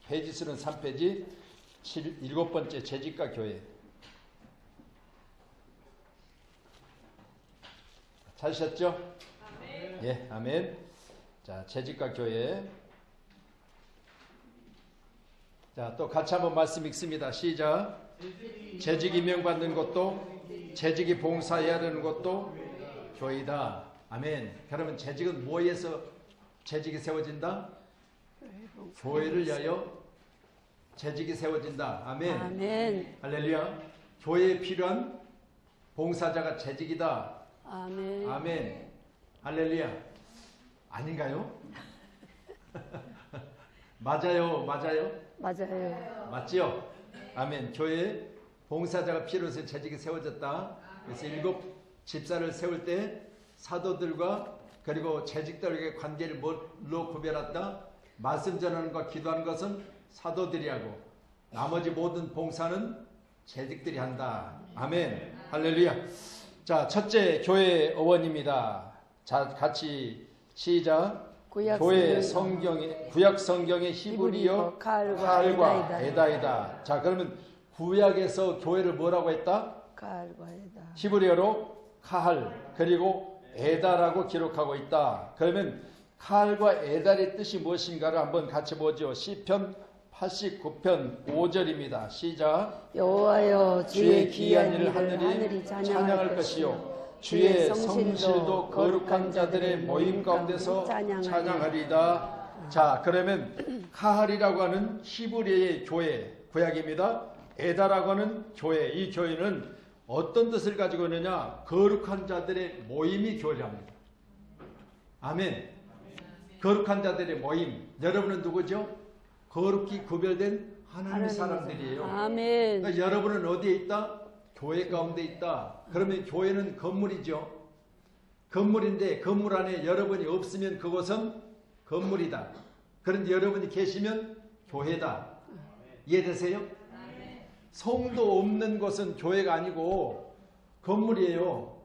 페이지 수는 3페이지 7번째 재직과 교회. 찾으셨죠? 아멘. 예, 아멘. 자, 재직과 교회. 자, 또 같이 한번 말씀 읽습니다. 시작. 재직 임명받는 것도, 재직이 봉사해야 되는 것도 교회이다. 아멘. 그러면 재직은 뭐에서 재직이 세워진다? 교회를 위하여 재직이 세워진다. 아멘. 아멘. 할렐루야. 교회에 필요한 봉사자가 재직이다. 아멘. 아멘. 할렐루야. 아닌가요? 맞아요. 맞아요. 맞아요. 맞지요? 아멘. 교회에 봉사자가 필요해서 재직이 세워졌다. 그래서 7 집사를 세울 때 사도들과 그리고 재직들에게 관계를 뭘로 구별했다? 말씀 전하는 것과 기도하는 것은 사도들이 하고 나머지 모든 봉사는 재직들이 한다. 아멘. 할렐루야. 자, 첫째 교회 어원입니다. 자, 같이 시작. 교회 성경의 구약 성경의 히브리어 칼과 에다이다. 자, 그러면 구약에서 교회를 뭐라고 했다? 칼과 에다. 히브리어로 칼 그리고 에다라고 기록하고 있다. 그러면 칼과 에달의 뜻이 무엇인가를 한번 같이 보죠. 시편 89편 5절입니다. 시작. 여호와여 주의 귀한 일을 하늘이 찬양할 것이요 주의 성실도 거룩한 자들의 모임 가운데서 찬양하리이다. 자, 그러면 카할이라고 하는 히브리어의 교회 구약입니다. 에다라고 하는 교회, 이 교회는 어떤 뜻을 가지고 있느냐? 거룩한 자들의 모임이 교회랍니다. 아멘. 거룩한 자들의 모임. 여러분은 누구죠? 거룩히 구별된 하나님의 사람들이에요. 아멘. 그러니까 여러분은 어디에 있다? 교회 가운데 있다. 그러면 교회는 건물이죠. 건물인데 건물 안에 여러분이 없으면 그곳은 건물이다. 그런데 여러분이 계시면 교회다. 이해되세요? 성도 없는 곳은 교회가 아니고 건물이에요.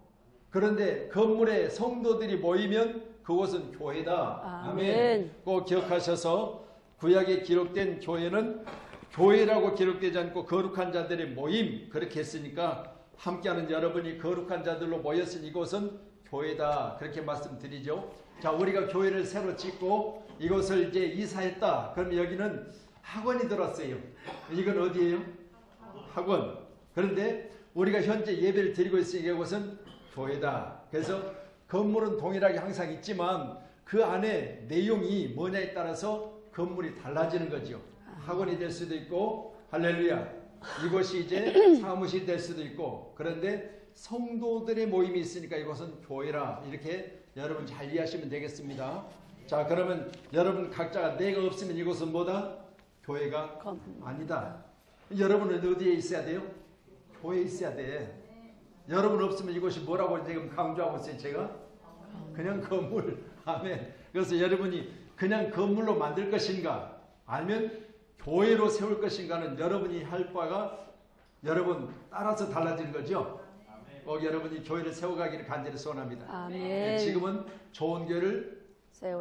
그런데 건물에 성도들이 모이면 그곳은 교회다. 아멘. 꼭 기억하셔서 구약에 기록된 교회는 교회라고 기록되지 않고 거룩한 자들의 모임 그렇게 했으니까 함께하는 여러분이 거룩한 자들로 모였으니 이곳은 교회다. 그렇게 말씀드리죠. 자, 우리가 교회를 새로 짓고 이곳을 이제 이사했다. 그럼 여기는 학원이 들었어요. 이건 어디예요? 학원. 그런데 우리가 현재 예배를 드리고 있으니까 이곳은 교회다. 그래서 건물은 동일하게 항상 있지만 그 안에 내용이 뭐냐에 따라서 건물이 달라지는 거죠. 학원이 될 수도 있고 할렐루야. 이곳이 이제 사무실이 될 수도 있고 그런데 성도들의 모임이 있으니까 이곳은 교회라. 이렇게 여러분 잘 이해하시면 되겠습니다. 자, 그러면 여러분 각자가 내가 없으면 이곳은 뭐다? 교회가 아니다. 여러분은 어디에 있어야 돼요? 교회에 있어야 돼. 여러분 없으면 이곳이 뭐라고 지금 강조하고 있어요, 제가? 그냥 건물. 아멘. 그래서 여러분이 그냥 건물로 만들 것인가? 아니면 교회로 세울 것인가는 여러분이 할 바가 여러분 따라서 달라지는 거죠? 꼭 여러분이 교회를 세워가기를 간절히 소원합니다. 아멘. 지금은 좋은 교회를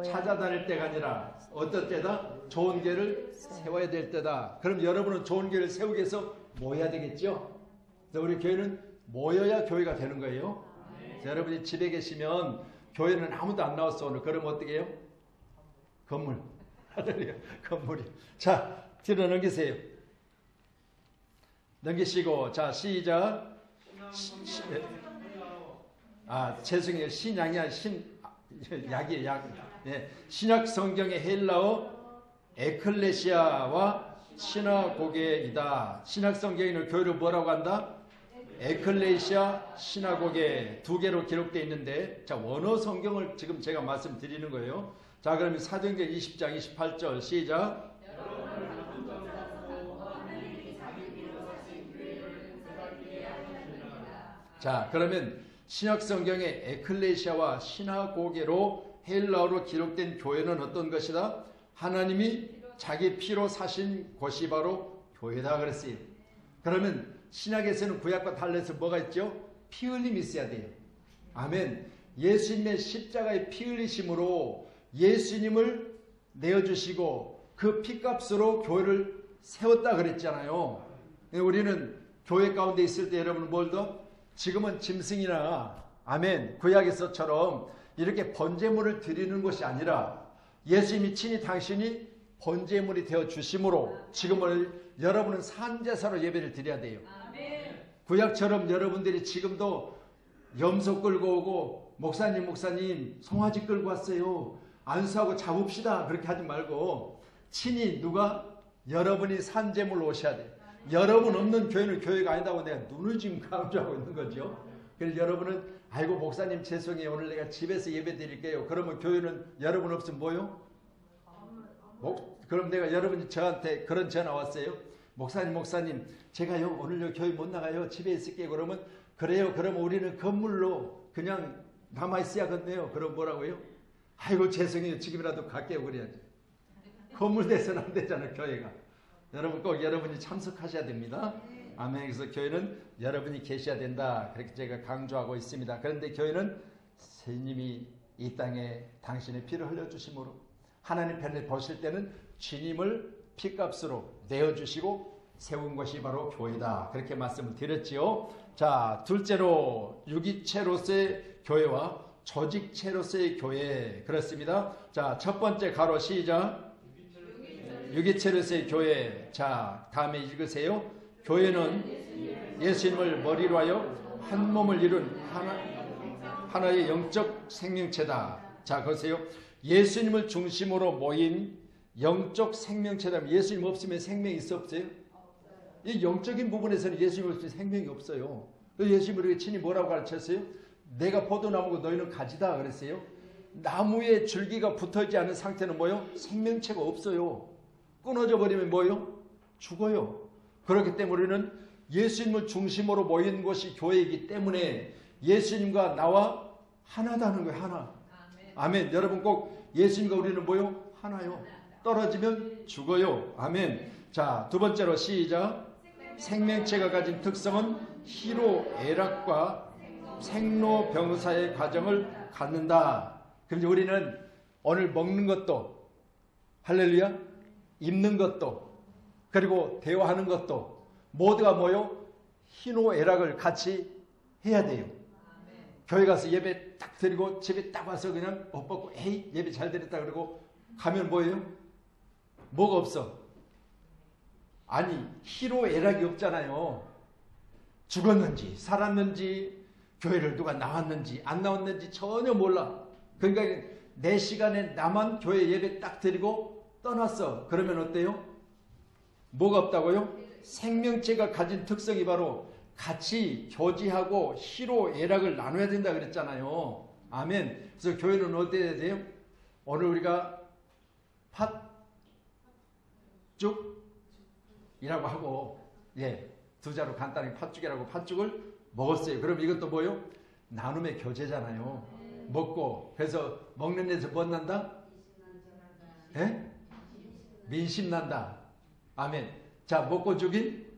찾아다닐 때가 아니라 어떤 때다? 좋은 교회를 세워야 될 때다. 그럼 여러분은 좋은 교회를 세우기 위해서 모여야 되겠죠? 우리 교회는 모여야 교회가 되는 거예요. 여러분이 집에 계시면 교회는 아무도 안 나왔어 오늘. 그럼 어떻게 해요? 건물. 건물이. 자, 뒤로 넘기세요. 넘기시고 자, 시작. 죄송해요. 신약이야. 약이에요. 약. 네. 신약 성경의 헬라어 에클레시아와 시나고게이다. 신약 성경에는 교회를 뭐라고 한다? 에클레시아, 시나고게 두 개로 기록되어 있는데 자, 원어 성경을 지금 제가 말씀드리는 거예요. 자, 그러면 사도행전 20장 28절 시작. 자, 그러면 신약 성경의 에클레시아와 시나고게로 헬라어로 기록된 교회는 어떤 것이다? 하나님이 자기 피로 사신 곳이 바로 교회다 그랬어요. 그러면 신약에서는 구약과 달라서 뭐가 있죠? 피 흘림이 있어야 돼요. 아멘. 예수님의 십자가의 피 흘리심으로 예수님을 내어주시고 그 피값으로 교회를 세웠다 그랬잖아요. 우리는 교회 가운데 있을 때 여러분 뭘 더? 지금은 짐승이나 아멘 구약에서처럼 이렇게 번제물을 드리는 것이 아니라 예수님이 친히 당신이 번제물이 되어 주심으로 지금은 여러분은 산제사로 예배를 드려야 돼요. 구약처럼 여러분들이 지금도 염소 끌고 오고 목사님 송아지 끌고 왔어요. 안수하고 잡읍시다. 그렇게 하지 말고 친히 누가? 여러분이 산제물로 오셔야 돼요. 여러분 없는 교회는 교회가 아니다고 내가 눈을 지금 강조하고 있는 거죠. 그래서 여러분은 아이고 목사님 죄송해요. 오늘 내가 집에서 예배 드릴게요. 그러면 교회는 여러분 없으면 뭐요? 그럼 내가 여러분이 저한테 그런 전화 왔어요. 목사님 제가요 오늘 교회 못 나가요. 집에 있을게요. 그러면 그래요. 그러면 우리는 건물로 그냥 남아있어야겠네요. 그럼 뭐라고요? 아이고 죄송해요. 지금이라도 갈게요. 그래야지. 건물 돼서는 안 되잖아요. 교회가. 여러분 꼭 여러분이 참석하셔야 됩니다. 아멘. 그래서 교회는 여러분이 계셔야 된다. 그렇게 제가 강조하고 있습니다. 그런데 교회는 주님이 이 땅에 당신의 피를 흘려주심으로 하나님 편을 보실 때는 주님을 피값으로 내어주시고 세운 것이 바로 교회다. 그렇게 말씀을 드렸지요. 자, 둘째로 유기체로서의 교회와 조직체로서의 교회. 그렇습니다. 자, 첫 번째 가로 시작. 유기체로서의 교회. 자, 다음에 읽으세요. 교회는 예수님을 머리로 하여 한 몸을 이룬 하나의 영적 생명체다. 자, 보세요. 예수님을 중심으로 모인 영적 생명체다. 예수님 없으면 생명이 있어 없어요? 이 영적인 부분에서는 예수님 없으면 생명이 없어요. 예수님을 우리가 친히 뭐라고 가르쳤어요? 내가 포도나무고 너희는 가지다 그랬어요. 나무에 줄기가 붙어있지 않은 상태는 뭐요? 생명체가 없어요. 끊어져 버리면 뭐요? 죽어요. 그렇기 때문에 우리는 예수님을 중심으로 모인 것이 교회이기 때문에 예수님과 나와 하나다는 거예요. 하나. 아멘. 여러분 꼭 예수님과 우리는 뭐요? 하나요. 떨어지면 죽어요. 아멘. 자, 두 번째로 시작. 생명체가 가진 특성은 희로애락과 생로병사의 과정을 갖는다. 그런데 우리는 오늘 먹는 것도 할렐루야, 입는 것도 그리고 대화하는 것도 모두가 뭐요? 희노애락을 같이 해야 돼요. 교회 가서 예배 딱 드리고 집에 딱 와서 그냥 옷 벗고 에이 예배 잘 드렸다 그러고 가면 뭐예요? 뭐가 없어? 아니 희로애락이 없잖아요. 죽었는지 살았는지 교회를 누가 나왔는지 안 나왔는지 전혀 몰라. 그러니까 내 시간에 나만 교회 예배 딱 드리고 떠났어. 그러면 어때요? 뭐가 없다고요? 생명체가 가진 특성이 바로 같이 교제하고 희로애락을 나눠야 된다 그랬잖아요. 아멘. 그래서 교회는 어때야 돼요? 오늘 우리가 팥죽이라고 하고 두 자로 간단히 팥죽이라고 팥죽을 먹었어요. 그럼 이것도 뭐요? 나눔의 교제잖아요. 먹고 그래서 먹는 데서 뭐 난다? 민심 난다. 아멘. 자, 먹고 죽인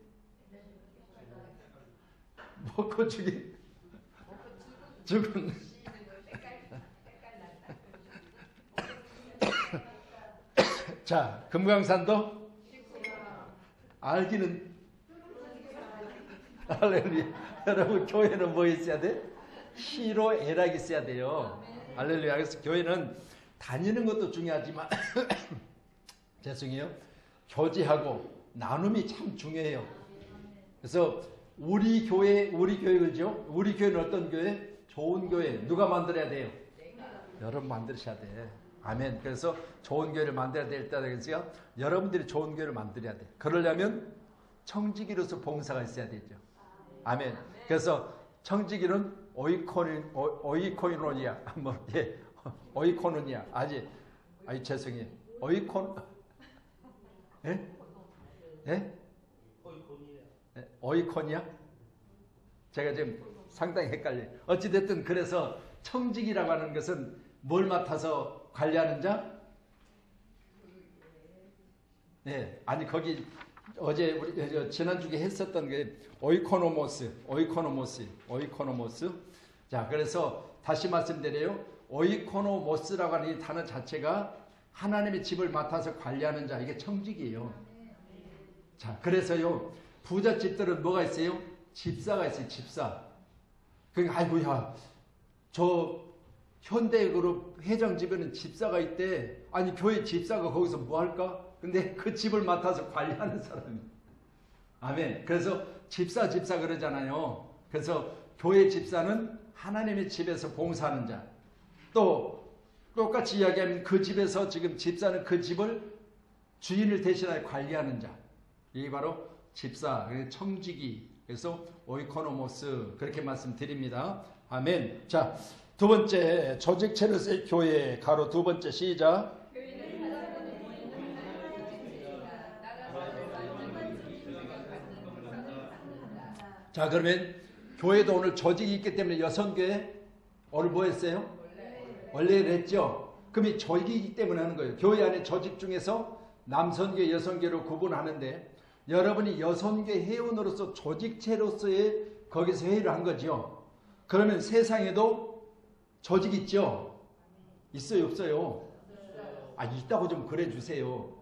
죽은 자, 금강산도 알기는 할렐루야. 여러분 교회는 뭐 있어야 돼? 희로애락이 있어야 돼요. 할렐루야. 그래서 교회는 다니는 것도 중요하지만 죄송해요. 교제하고 나눔이 참 중요해요. 그래서 우리 교회 그죠? 우리 교회는 어떤 교회? 좋은 교회. 누가 만들어야 돼요? 여러분 만드셔야 돼. 아멘. 그래서 좋은 교회를 만들어야 될 때가 되겠어요. 여러분들이 좋은 교회를 만들어야 돼. 그러려면 청지기로서 봉사가 있어야 되죠. 아멘. 그래서 청지기는 오이코노니아 오이코노니아 아니 죄송해요. 오이코니아? 제가 지금 상당히 헷갈려요. 어찌됐든 그래서 청직이라고 하는 것은 뭘 맡아서 관리하는 자? 아니 거기 어제 우리 지난주에 했었던 게 오이코노모스. 자, 그래서 다시 말씀드려요. 오이코노모스라고 하는 이 단어 자체가 하나님의 집을 맡아서 관리하는 자, 이게 청직이에요. 자, 그래서요, 부잣집들은 뭐가 있어요? 집사가 있어요, 집사. 그러니까, 아이고야, 저 현대그룹 회장 집에는 집사가 있대. 아니, 교회 집사가 거기서 뭐 할까? 근데 그 집을 맡아서 관리하는 사람이. 아멘. 그래서 집사 그러잖아요. 그래서 교회 집사는 하나님의 집에서 봉사하는 자. 또 똑같이 이야기하면 그 집에서 지금 집사는 그 집을 주인을 대신하여 관리하는 자. 이게 바로 집사, 청지기. 그래서 오이코노모스 그렇게 말씀드립니다. 아멘. 자, 두 번째 조직체로서의 교회 가로 두 번째 시작. 자, 그러면 교회도 오늘 조직이 있기 때문에 여성교회 오늘 뭐 했어요? 원래 그랬죠. 그럼 이 조직이기 때문에 하는 거예요. 교회 안에 조직 중에서 남선교회, 여성교회로 구분하는데 여러분이 여성교회 회원으로서 조직체로서의 거기서 회의를 한 거죠. 그러면 세상에도 조직 있죠? 있어요, 없어요? 아, 있다고 좀 그래 주세요.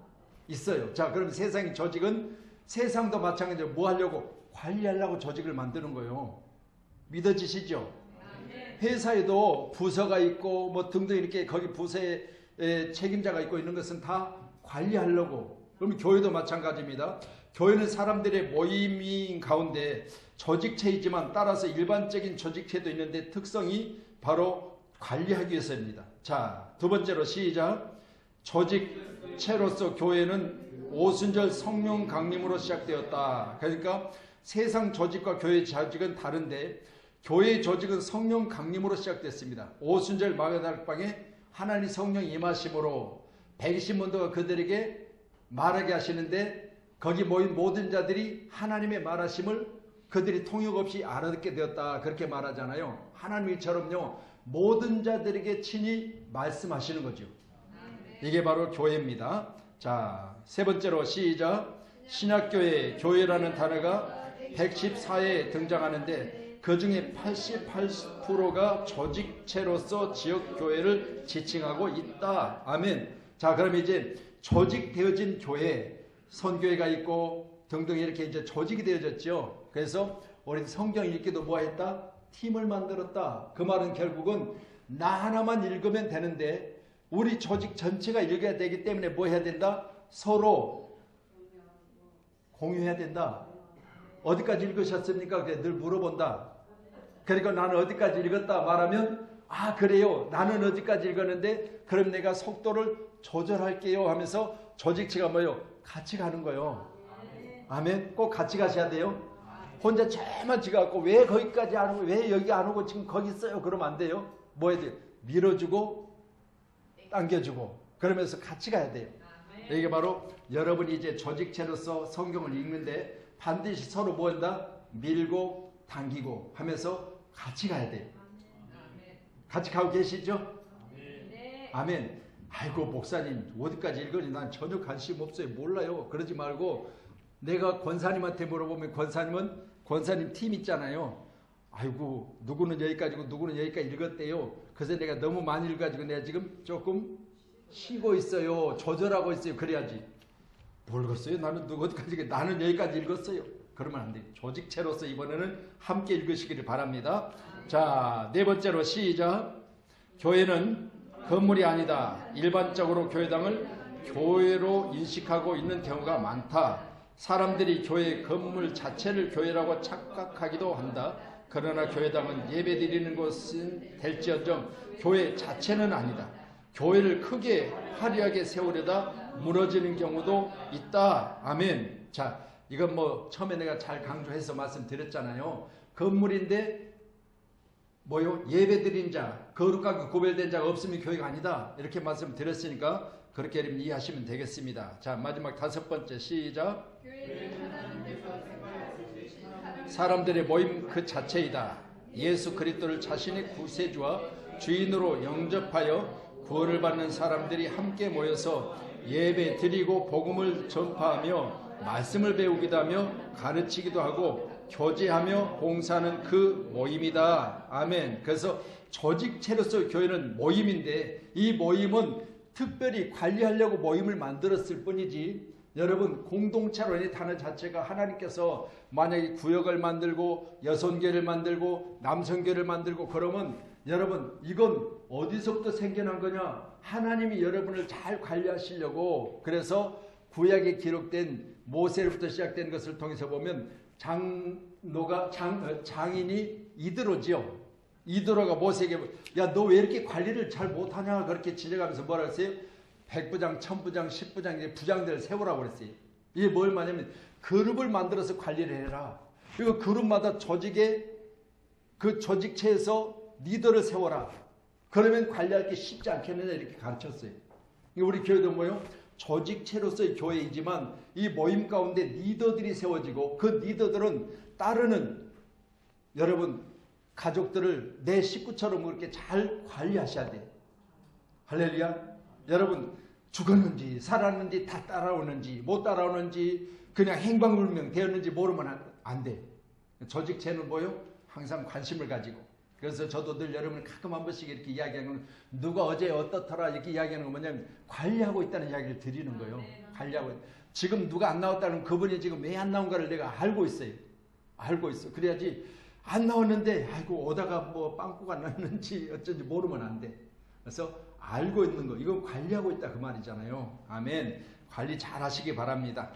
있어요. 자, 그럼 세상의 조직은 세상도 마찬가지로 뭐 하려고? 관리하려고 조직을 만드는 거예요. 믿어지시죠? 회사에도 부서가 있고 뭐 등등 이렇게 거기 부서에 책임자가 있고 있는 것은 다 관리하려고. 그러면 교회도 마찬가지입니다. 교회는 사람들의 모임인 가운데 조직체이지만 따라서 일반적인 조직체도 있는데 특성이 바로 관리하기 위해서입니다. 자, 두 번째로 시작. 조직체로서 교회는 오순절 성령 강림으로 시작되었다. 그러니까 세상 조직과 교회 조직은 다른데 교회의 조직은 성령 강림으로 시작됐습니다. 오순절 마가다락방에 하나님 성령 임하심으로 120문도가 그들에게 말하게 하시는데 거기 모인 모든 자들이 하나님의 말하심을 그들이 통역 없이 알아듣게 되었다. 그렇게 말하잖아요. 하나님처럼요 모든 자들에게 친히 말씀하시는 거죠. 이게 바로 교회입니다. 자, 세 번째로 시작. 신약교회, 교회라는 단어가 114회에 등장하는데 그 중에 88%가 조직체로서 지역교회를 지칭하고 있다. 아멘. 자, 그럼 이제 조직되어진 교회, 선교회가 있고 등등 이렇게 이제 조직이 되어졌죠. 그래서 우리 성경 읽기도 뭐 했다? 팀을 만들었다. 그 말은 결국은 나 하나만 읽으면 되는데 우리 조직 전체가 읽어야 되기 때문에 뭐 해야 된다? 서로 공유해야 된다. 어디까지 읽으셨습니까? 늘 물어본다. 그러니까 나는 어디까지 읽었다 말하면 아 그래요. 나는 어디까지 읽었는데 그럼 내가 속도를 조절할게요 하면서 조직체가 뭐예요? 같이 가는 거예요. 아멘. 꼭 같이 가셔야 돼요. 혼자 저만 지가갖고 왜 거기까지 안 오고 왜 여기 안 오고 지금 거기 있어요? 그러면 안 돼요. 뭐 해야 돼요? 밀어주고 당겨주고 그러면서 같이 가야 돼요. 이게 바로 여러분이 이제 조직체로서 성경을 읽는데 반드시 서로 뭐 한다? 밀고 당기고 하면서 같이 가야 돼요. 같이 가고 계시죠? 아멘. 아이고 목사님 어디까지 읽으니 난 전혀 관심 없어요. 몰라요. 그러지 말고 내가 권사님한테 물어보면 권사님 팀 있잖아요. 아이고 누구는 여기까지고 누구는 여기까지 읽었대요. 그래서 내가 너무 많이 읽어가지고 내가 지금 조금 쉬고 있어요. 조절하고 있어요. 그래야지. 모르겠어요. 나는 어디까지 나는 여기까지 읽었어요. 그러면 안 돼요. 조직체로서 이번에는 함께 읽으시기를 바랍니다. 자, 네 번째로 시작. 교회는 건물이 아니다. 일반적으로 교회당을 교회로 인식하고 있는 경우가 많다. 사람들이 교회 건물 자체를 교회라고 착각하기도 한다. 그러나 교회당은 예배드리는 곳은 될지언정 교회 자체는 아니다. 교회를 크게 화려하게 세우려다 무너지는 경우도 있다. 아멘. 자, 이건 뭐 처음에 내가 잘 강조해서 말씀드렸잖아요. 건물인데 뭐요? 예배드린 자, 거룩하게 구별된 자가 없으면 교회가 아니다. 이렇게 말씀드렸으니까 그렇게 이해하시면 되겠습니다. 자, 마지막 다섯 번째 시작. 사람들의 모임 그 자체이다. 예수 그리스도를 자신의 구세주와 주인으로 영접하여 구원을 받는 사람들이 함께 모여서 예배 드리고 복음을 전파하며 말씀을 배우기도 하며 가르치기도 하고 교제하며 봉사하는 그 모임이다. 아멘. 그래서 조직체로서 교회는 모임인데 이 모임은 특별히 관리하려고 모임을 만들었을 뿐이지, 여러분 공동체로 타는 자체가 하나님께서 만약에 구역을 만들고 여성교회를 만들고 남성교회를 만들고 그러면 여러분 이건 어디서부터 생겨난 거냐? 하나님이 여러분을 잘 관리하시려고. 그래서 구약에 기록된 모세로부터 시작된 것을 통해서 보면 장인이 이드로지요. 이드로가 모세에게 야 너 왜 이렇게 관리를 잘 못하냐 그렇게 지적하면서 뭐라 했어요? 백부장, 천부장, 십부장 이제 부장들을 세우라고 그랬어요. 이게 뭘 말하냐면 그룹을 만들어서 관리를 해라. 그리고 그룹마다 그 조직체에서 리더를 세워라. 그러면 관리할 게 쉽지 않겠느냐 이렇게 가르쳤어요. 우리 교회도 뭐요? 조직체로서의 교회이지만 이 모임 가운데 리더들이 세워지고 그 리더들은 따르는 여러분 가족들을 내 식구처럼 그렇게 잘 관리하셔야 돼요. 할렐루야. 여러분 죽었는지 살았는지 다 따라오는지 못 따라오는지 그냥 행방불명 되었는지 모르면 안 돼. 조직체는 뭐요? 항상 관심을 가지고. 그래서 저도 늘 여러분을 가끔 한 번씩 이렇게 이야기하는 건 누가 어제 어떻더라 이렇게 이야기하는 건 뭐냐면 관리하고 있다는 이야기를 드리는 거예요. 관리하고 지금 누가 안 나왔다는 그분이 지금 왜 안 나온가를 내가 알고 있어요. 알고 있어. 그래야지 안 나왔는데 아이고 오다가 뭐 빵꾸가 났는지 어쩐지 모르면 안 돼. 그래서 알고 있는 거 이건 관리하고 있다 그 말이잖아요. 아멘. 관리 잘 하시기 바랍니다.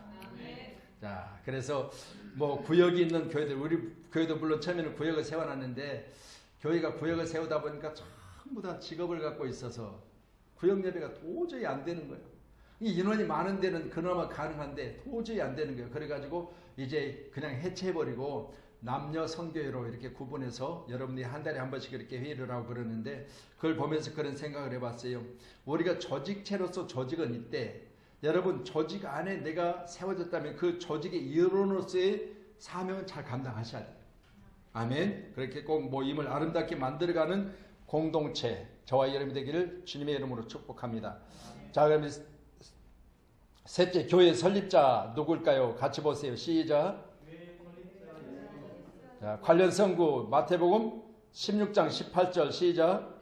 자, 그래서 뭐 구역이 있는 교회들, 우리 교회도 물론 처음에는 구역을 세워놨는데 교회가 구역을 세우다 보니까 전부 다 직업을 갖고 있어서 구역 예배가 도저히 안 되는 거예요. 이 인원이 많은 데는 그나마 가능한데 도저히 안 되는 거예요. 그래가지고 이제 그냥 해체해버리고 남녀 성교회로 이렇게 구분해서 여러분들이 한 달에 한 번씩 이렇게 회의를 하고 그러는데 그걸 보면서 그런 생각을 해봤어요. 우리가 조직체로서 조직은 있대. 여러분 조직 안에 내가 세워졌다면 그 조직의 일원으로서의 사명은 잘 감당하셔야 돼요. 아멘. 그렇게 꼭 모임을 아름답게 만들어가는 공동체 저와 여러분이 되기를 주님의 이름으로 축복합니다. 자, 그러면 셋째 교회 설립자 누굴까요? 같이 보세요. 시작. 자, 관련 성구 마태복음 16장 18절 시작.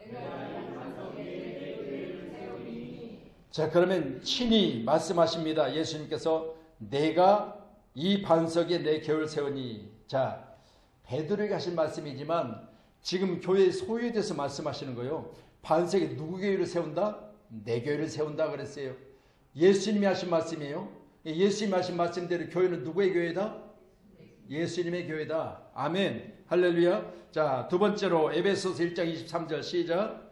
자, 그러면 친히 말씀하십니다. 예수님께서 내가 이 반석에 내 교회를 세우니. 자, 베드로에게 하신 말씀이지만 지금 교회의 소유에 대해서 말씀하시는 거예요. 반석에 누구 교회를 세운다? 내 교회를 세운다 그랬어요. 예수님이 하신 말씀이에요. 예수님이 하신 말씀대로 교회는 누구의 교회다? 예수님의 교회다. 아멘. 할렐루야. 자, 두 번째로 에베소서 1장 23절 시작.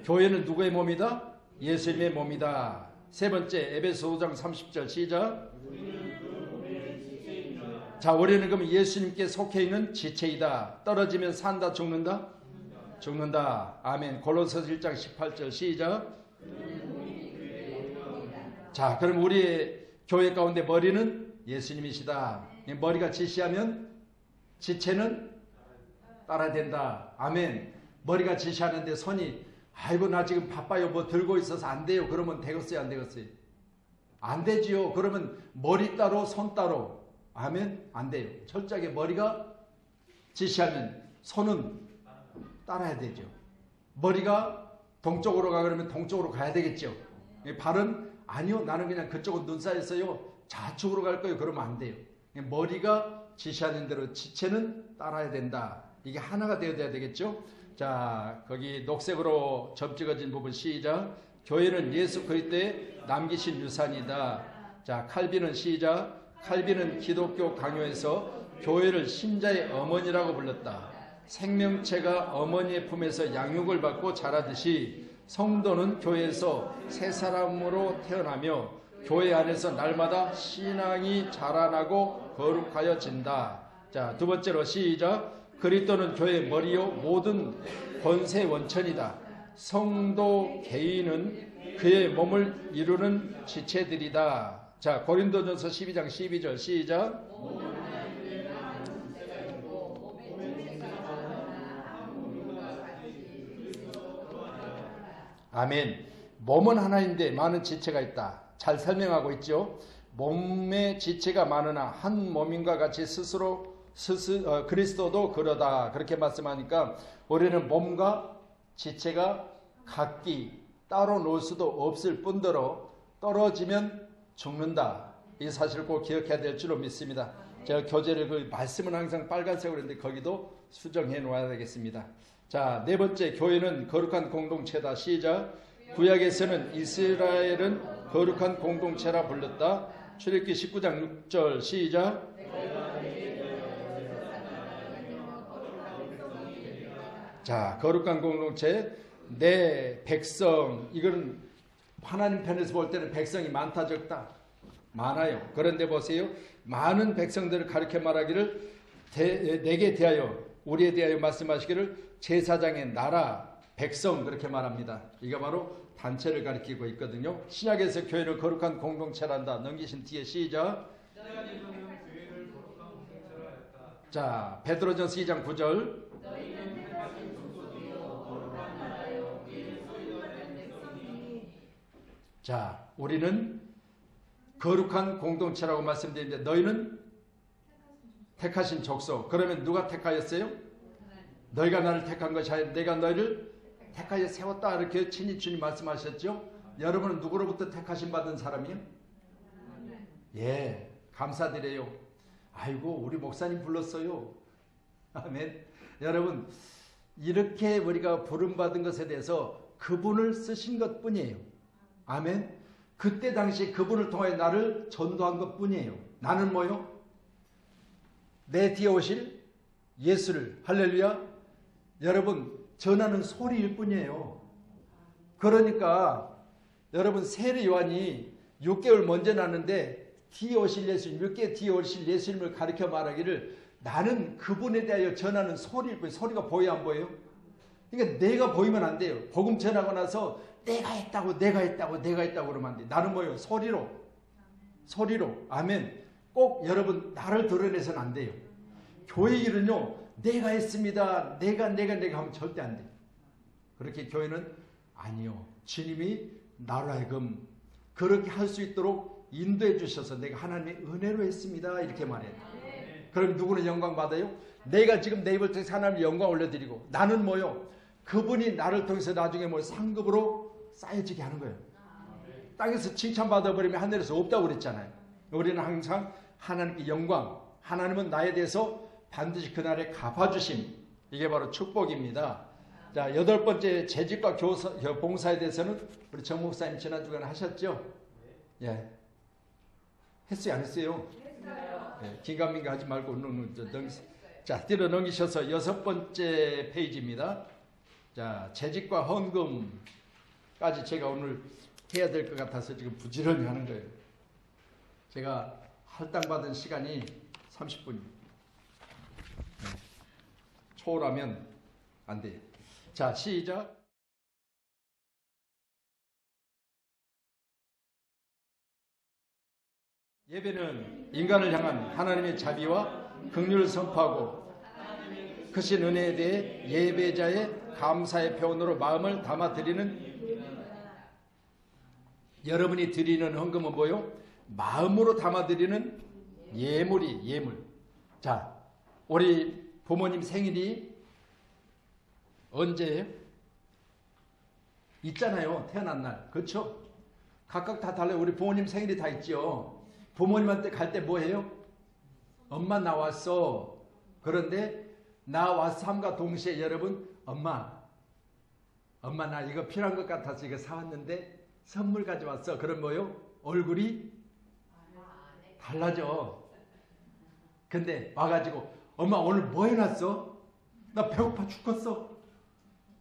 교회는 누구의 몸이다? 예수님의 몸이다. 세 번째 에베소 5장 30절 시작. 자, 우리는 그럼 예수님께 속해 있는 지체이다. 떨어지면 산다 죽는다? 죽는다. 아멘. 골로새서 1장 18절 시작. 자, 그럼 우리의 교회 가운데 머리는 예수님이시다. 머리가 지시하면 지체는 따라야 된다. 아멘. 머리가 지시하는데 손이 아이고 나 지금 바빠요 뭐 들고 있어서 안 돼요 그러면 되겠어요 안 되겠어요? 안 되지요. 그러면 머리 따로 손 따로. 아멘. 안 돼요. 철저하게 머리가 지시하면 손은 따라야 되죠. 머리가 동쪽으로 가 그러면 동쪽으로 가야 되겠죠. 발은 아니요 나는 그냥 그쪽은 눈 쌓였어요 좌측으로 갈 거예요 그러면 안 돼요. 머리가 지시하는 대로 지체는 따라야 된다. 이게 하나가 되어야 되겠죠. 자, 거기 녹색으로 점 찍어진 부분 시작. 교회는 예수 그리스도의 남기신 유산이다. 자, 칼빈은 시작. 칼빈은 기독교 강요에서 교회를 신자의 어머니라고 불렀다. 생명체가 어머니의 품에서 양육을 받고 자라듯이 성도는 교회에서 새 사람으로 태어나며 교회 안에서 날마다 신앙이 자라나고 거룩하여진다. 자, 두 번째로 시작. 그리스도는 교회의 머리요 모든 권세 원천이다. 성도 개인은 그의 몸을 이루는 지체들이다. 자, 고린도전서 12장 12절 시작. 아멘. 몸은 하나인데 많은 지체가 있다. 잘 설명하고 있죠. 몸의 지체가 많으나 한 몸인과 같이 그리스도도 그러다. 그렇게 말씀하니까 우리는 몸과 지체가 각기 따로 놓을 수도 없을 뿐더러 떨어지면 죽는다. 이 사실을 꼭 기억해야 될 줄로 믿습니다. 제가 교재를 그 말씀은 항상 빨간색으로 했는데 거기도 수정해 놓아야 되겠습니다. 자, 네 번째, 교회는 거룩한 공동체다. 시작. 구약에서는 이스라엘은 거룩한 공동체라 불렀다. 출애굽기 19장 6절 시작. 자, 거룩한 공동체, 내 백성, 이거는 하나님 편에서 볼 때는 백성이 많다 적다? 많아요. 그런데 보세요. 많은 백성들을 가르쳐 말하기를 내게 대하여, 우리에 대하여 말씀하시기를 제사장의 나라, 백성 그렇게 말합니다. 이거 바로 단체를 가리키고 있거든요. 신약에서 교회는 거룩한 공동체란다. 넘기신 뒤에 시작. 자, 베드로전서 2장 9절. 자, 우리는 거룩한 공동체라고 말씀드리는데 너희는 택하신 족속. 그러면 누가 택하였어요? 너희가 나를 택한 것이 아니라 내가 너희를 택하여 세웠다. 이렇게 친히 주님 말씀하셨죠. 여러분은 누구로부터 택하심 받은 사람이요? 예, 감사드려요. 아이고, 우리 목사님 불렀어요. 아멘. 여러분, 이렇게 우리가 부름받은 것에 대해서 그분을 쓰신 것 뿐이에요. 아멘. 그때 당시 그분을 통해 나를 전도한 것 뿐이에요. 나는 뭐요? 내 뒤에 오실 예수를, 할렐루야. 여러분, 전하는 소리일 뿐이에요. 그러니까 여러분, 세례 요한이 6개월 먼저 났는데 뒤에 오실 예수님, 6개월 뒤에 오실 예수님을 가르쳐 말하기를 나는 그분에 대하여 전하는 소리일 뿐이에요. 소리가 보여 안 보여요? 그러니까 내가 보이면 안 돼요. 복음 전하고 나서 내가 했다고 그러면 안 돼. 나는 뭐예요? 소리로. 아멘. 꼭 여러분, 나를 드러내서는 안 돼요. 교회 일은요, 내가 했습니다. 내가 하면 절대 안 돼요. 그렇게 교회는 아니요. 주님이 나로 하여금 그렇게 할 수 있도록 인도해 주셔서 내가 하나님의 은혜로 했습니다. 이렇게 말해요. 그럼 누구는 영광 받아요? 내가 지금 내 입을 통해서 하나님의 영광 올려드리고 나는 뭐요? 그분이 나를 통해서 나중에 뭐 상급으로 쌓여지게 하는 거예요. 땅에서 칭찬받아버리면 하늘에서 없다고 그랬잖아요. 우리는 항상 하나님께 영광, 하나님은 나에 대해서 반드시 그날에 갚아주심, 이게 바로 축복입니다. 자, 8번째, 재직과 봉사에 대해서는 우리 정 목사님 지난주간에 하셨죠? 예. 했어요, 안 했어요? 예, 긴가민가 하지 말고 자, 뒤로 넘기셔서 6번째 페이지입니다. 자, 재직과 헌금까지 제가 오늘 해야 될 것 같아서 지금 부지런히 하는 거예요. 제가 할당받은 시간이 30분입니다. 초월하면 안 돼요. 자, 시작. 예배는 인간을 향한 하나님의 자비와 긍휼을 선포하고 크신 은혜에 대해 예배자의 감사의 표현으로 마음을 담아 드리는, 여러분이 드리는 헌금은 뭐요? 마음으로 담아 드리는 예물. 자, 우리 부모님 생일이 언제예요? 있잖아요. 태어난 날. 그렇죠? 각각 다 달라요. 우리 부모님 생일이 다 있죠. 부모님한테 갈 때 뭐 해요? 엄마 나 왔어. 그런데 나 왔어 함과 동시에 여러분, 엄마 나 이거 필요한 것 같아서 이거 사왔는데 선물 가져왔어. 그럼 뭐요? 얼굴이 달라져. 근데 와가지고 엄마 오늘 뭐 해놨어? 나 배고파 죽겠어.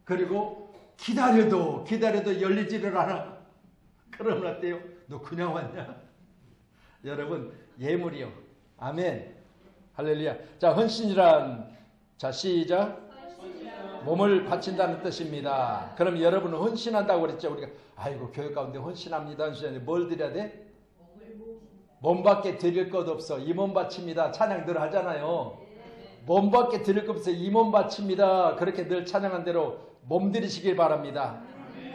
그리고 기다려도 열리지를 않아. 그러면 어때요? 너 그냥 왔냐? 여러분, 예물이요. 아멘. 할렐루야. 자, 헌신이란, 자, 시작. 몸을 바친다는 뜻입니다. 그럼 여러분은 헌신한다고 그랬죠. 우리가 아이고 교회 가운데 헌신합니다. 뭘 드려야 돼? 몸밖에 드릴 것 없어. 이 몸 바칩니다. 찬양 늘 하잖아요. 몸밖에 드릴 것 없어. 이 몸 바칩니다. 그렇게 늘 찬양한 대로 몸 드리시길 바랍니다.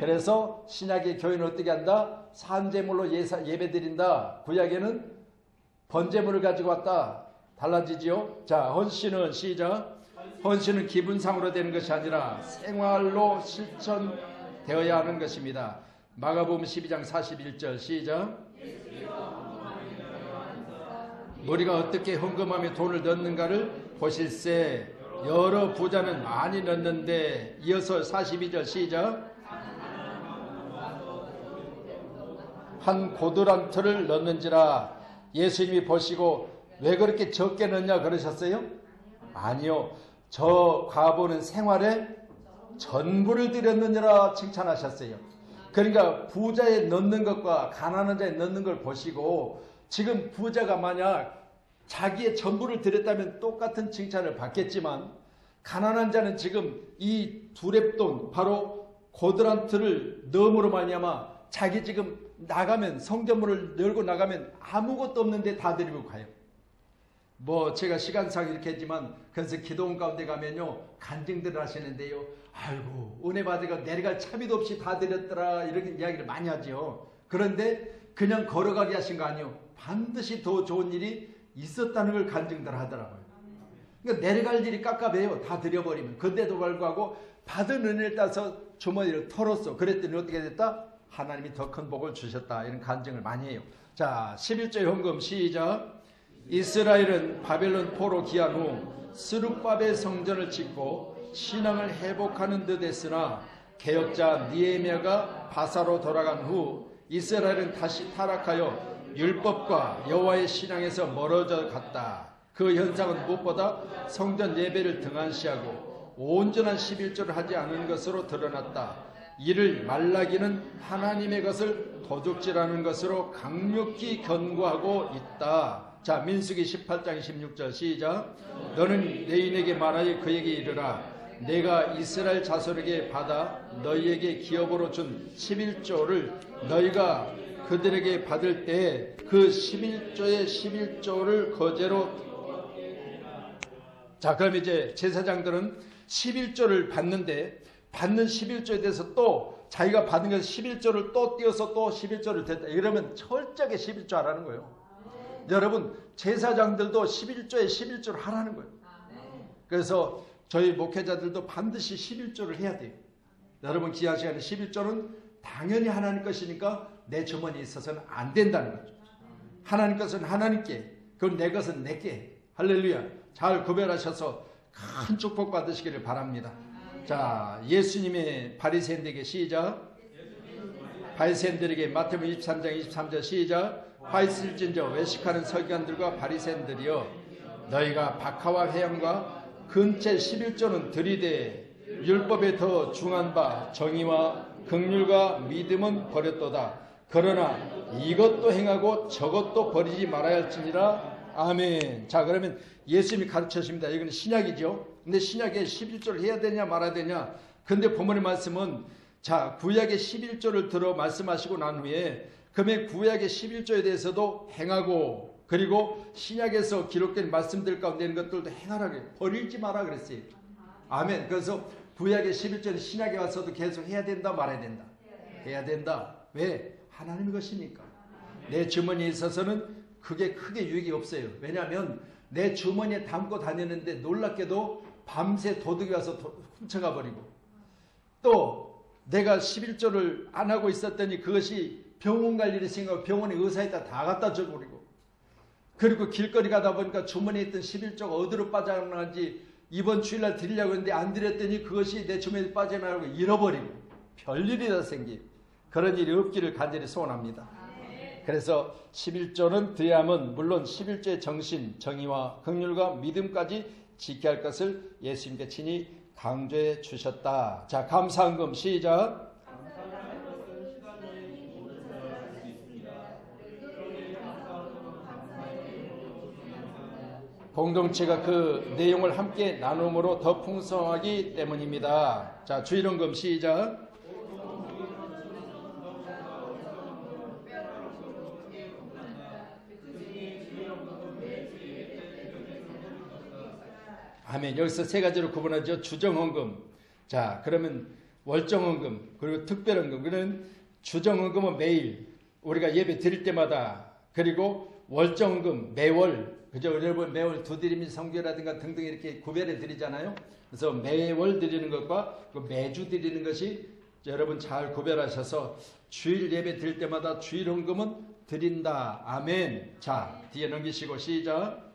그래서 신약의 교회는 어떻게 한다? 산제물로 예배 드린다. 구약에는 번제물을 가지고 왔다. 달라지지요? 자, 헌신은 시작. 헌신은 기분상으로 되는 것이 아니라 생활로 실천되어야 하는 것입니다. 마가복음 12장 41절 시작. 우리가 어떻게 헌금하며 돈을 넣는가를 보실세. 여러 부자는 많이 넣는데. 이어서 42절 시작. 한 고두란트를 넣는지라. 예수님이 보시고 왜 그렇게 적게 넣냐 그러셨어요? 아니요. 저 과부는 생활에 전부를 드렸느니라 칭찬하셨어요. 그러니까 부자에 넣는 것과 가난한 자에 넣는 걸 보시고, 지금 부자가 만약 자기의 전부를 드렸다면 똑같은 칭찬을 받겠지만, 가난한 자는 지금 이 두렙돈, 바로 고드란트를 넣음으로 말미암아 자기 지금 나가면, 성전문을 열고 나가면 아무것도 없는데 다 드리고 가요. 뭐 제가 시간상 이렇게 했지만, 그래서 기도원 가운데 가면요 간증들을 하시는데요, 아이고 은혜 받으니까 내려갈 차비도 없이 다 드렸더라, 이렇게 이야기를 많이 하죠. 그런데 그냥 걸어가게 하신 거 아니에요. 반드시 더 좋은 일이 있었다는 걸 간증들 하더라고요. 그러니까 내려갈 일이 깝깝해요, 다 드려버리면. 근데도 불구하고 받은 은혜를 따서 주머니를 털었어. 그랬더니 어떻게 됐다? 하나님이 더 큰 복을 주셨다, 이런 간증을 많이 해요. 자, 11조 헌금 시작. 이스라엘은 바벨론 포로 귀한 후 스룹바벨 성전을 짓고 신앙을 회복하는 듯 했으나, 개혁자 느헤미야가 바사로 돌아간 후 이스라엘은 다시 타락하여 율법과 여호와의 신앙에서 멀어져 갔다. 그 현상은 무엇보다 성전 예배를 등한시하고 온전한 11조를 하지 않은 것으로 드러났다. 이를 말라기는 하나님의 것을 도둑질하는 것으로 강력히 견고하고 있다. 자, 민수기 18장 16절 시작. 너는 레인에게 말하여 그에게 이르라. 내가 이스라엘 자손에게 받아 너희에게 기업으로 준 11조를 너희가 그들에게 받을 때 그 11조의 11조를 거제로. 자, 그럼 이제 제사장들은 11조를 받는데, 받는 11조에 대해서 또 자기가 받은 것을 11조를 또 띄어서 또 11조를 됐다. 이러면 철저하게 11조 하라는 거예요. 여러분, 제사장들도 11조에 11조를 하라는 거예요. 그래서 저희 목회자들도 반드시 11조를 해야 돼요. 여러분, 귀한 시간에 11조는 당연히 하나님 것이니까 내 주머니에 있어서는 안 된다는 거죠. 하나님 것은 하나님께, 그럼 내 것은 내게. 할렐루야. 잘 구별하셔서 큰 축복 받으시기를 바랍니다. 자, 예수님의 바리새인들에게 시작. 바리새인들에게 마태복음 23장 23절 시작. 화 있을진저 외식하는 서기관들과 바리새인들이여, 너희가 박하와 회양과 근체 11조는 들이되 율법에 더 중한 바 정의와 긍휼과 믿음은 버렸도다. 그러나 이것도 행하고 저것도 버리지 말아야 할지니라. 아멘. 자, 그러면 예수님이 가르쳐 주십니다. 이건 신약이죠. 근데 신약에 11조를 해야 되냐 말아야 되냐. 근데 본문의 말씀은, 자, 구약의 11조를 들어 말씀하시고 난 후에 그러면 구약의 11조에 대해서도 행하고, 그리고 신약에서 기록된 말씀들 가운데 있는 것들도 행하라 그래요. 버리지 마라 그랬어요. 아멘. 그래서 구약의 11조는 신약에 와서도 계속 해야 된다 말아야 된다. 해야 된다. 왜? 하나님의 것이니까. 내 주머니에 있어서는 그게 크게 유익이 없어요. 왜냐하면 내 주머니에 담고 다니는데 놀랍게도 밤새 도둑이 와서 훔쳐가 버리고, 또 내가 11조를 안 하고 있었더니 그것이 병원 갈 일이 생기고 병원에 의사에다 다 갖다 줘버리고, 그리고 길거리 가다 보니까 주머니에 있던 11조가 어디로 빠져나간지 이번 주일날 드리려고 했는데 안 드렸더니 그것이 내 주머니에 빠져나가고 잃어버리고 별일이 다 생기. 그런 일이 없기를 간절히 소원합니다. 그래서 11조는 드려야만 물론 11조의 정신, 정의와 긍휼과 믿음까지 지켜야 할 것을 예수님께 친히 강조해 주셨다. 자, 감사헌금 시작. 공동체가 그 내용을 함께 나눔으로 더 풍성하기 때문입니다. 자, 주일헌금 시작. 아멘. 여기서 세 가지로 구분하죠. 주정헌금. 자, 그러면 월정헌금, 그리고 특별헌금. 그는 주정헌금은 매일 우리가 예배 드릴 때마다, 그리고 월정헌금 매월, 그죠? 여러분 매월 두드림이 성교라든가 등등 이렇게 구별해 드리잖아요. 그래서 매월 드리는 것과 매주 드리는 것이 여러분 잘 구별하셔서 주일 예배 드릴 때마다 주일 헌금은 드린다. 아멘. 자, 뒤에 넘기시고 시작.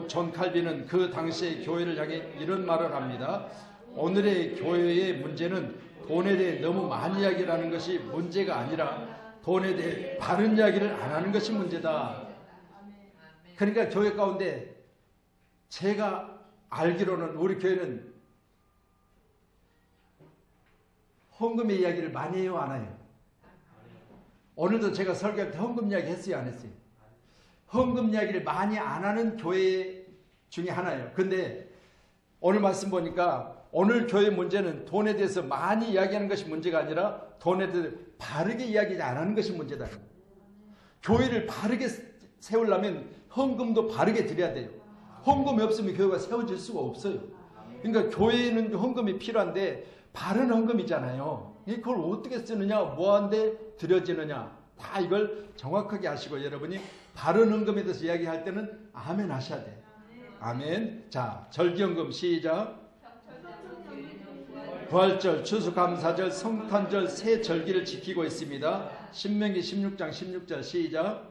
존 칼빈은 그 당시의 교회를 향해 이런 말을 합니다. 오늘의 교회의 문제는 돈에 대해 너무 많이 이야기를 하는 것이 문제가 아니라 돈에 대해 바른 이야기를 안 하는 것이 문제다. 그러니까 교회 가운데 제가 알기로는 우리 교회는 헌금의 이야기를 많이 해요, 안 해요? 오늘도 제가 설교할 때 헌금 이야기 했어요, 안 했어요? 헌금 이야기를 많이 안 하는 교회 중에 하나예요. 근데 오늘 말씀 보니까 오늘 교회 문제는 돈에 대해서 많이 이야기하는 것이 문제가 아니라 돈에 대해서 바르게 이야기 안 하는 것이 문제다. 교회를 바르게 세우려면 헌금도 바르게 드려야 돼요. 헌금이 없으면 교회가 세워질 수가 없어요. 그러니까 교회는 헌금이 필요한데 바른 헌금이잖아요. 그걸 어떻게 쓰느냐, 뭐한데 드려지느냐, 다 이걸 정확하게 아시고 여러분이 바른 헌금에 대해서 이야기할 때는 아멘 하셔야 돼요. 아멘. 자, 절기헌금 시작. 부활절, 추수감사절, 성탄절 세 절기를 지키고 있습니다. 신명기 16장 16절 시작.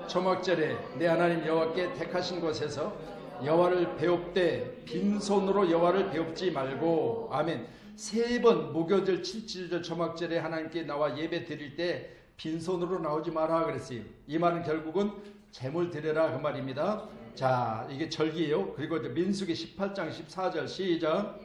초막절에 내 하나님 여호와께 택하신 곳에서 여호와를 배웁되 빈손으로 여호와를 배웁지 말고. 아멘. 세 번 무교절, 칠칠절, 초막절에 하나님께 나와 예배 드릴 때 빈손으로 나오지 마라 그랬어요. 이 말은 결국은 재물 드려라 그 말입니다. 자, 이게 절기예요. 그리고 이제 민수기 18장 14절 시작.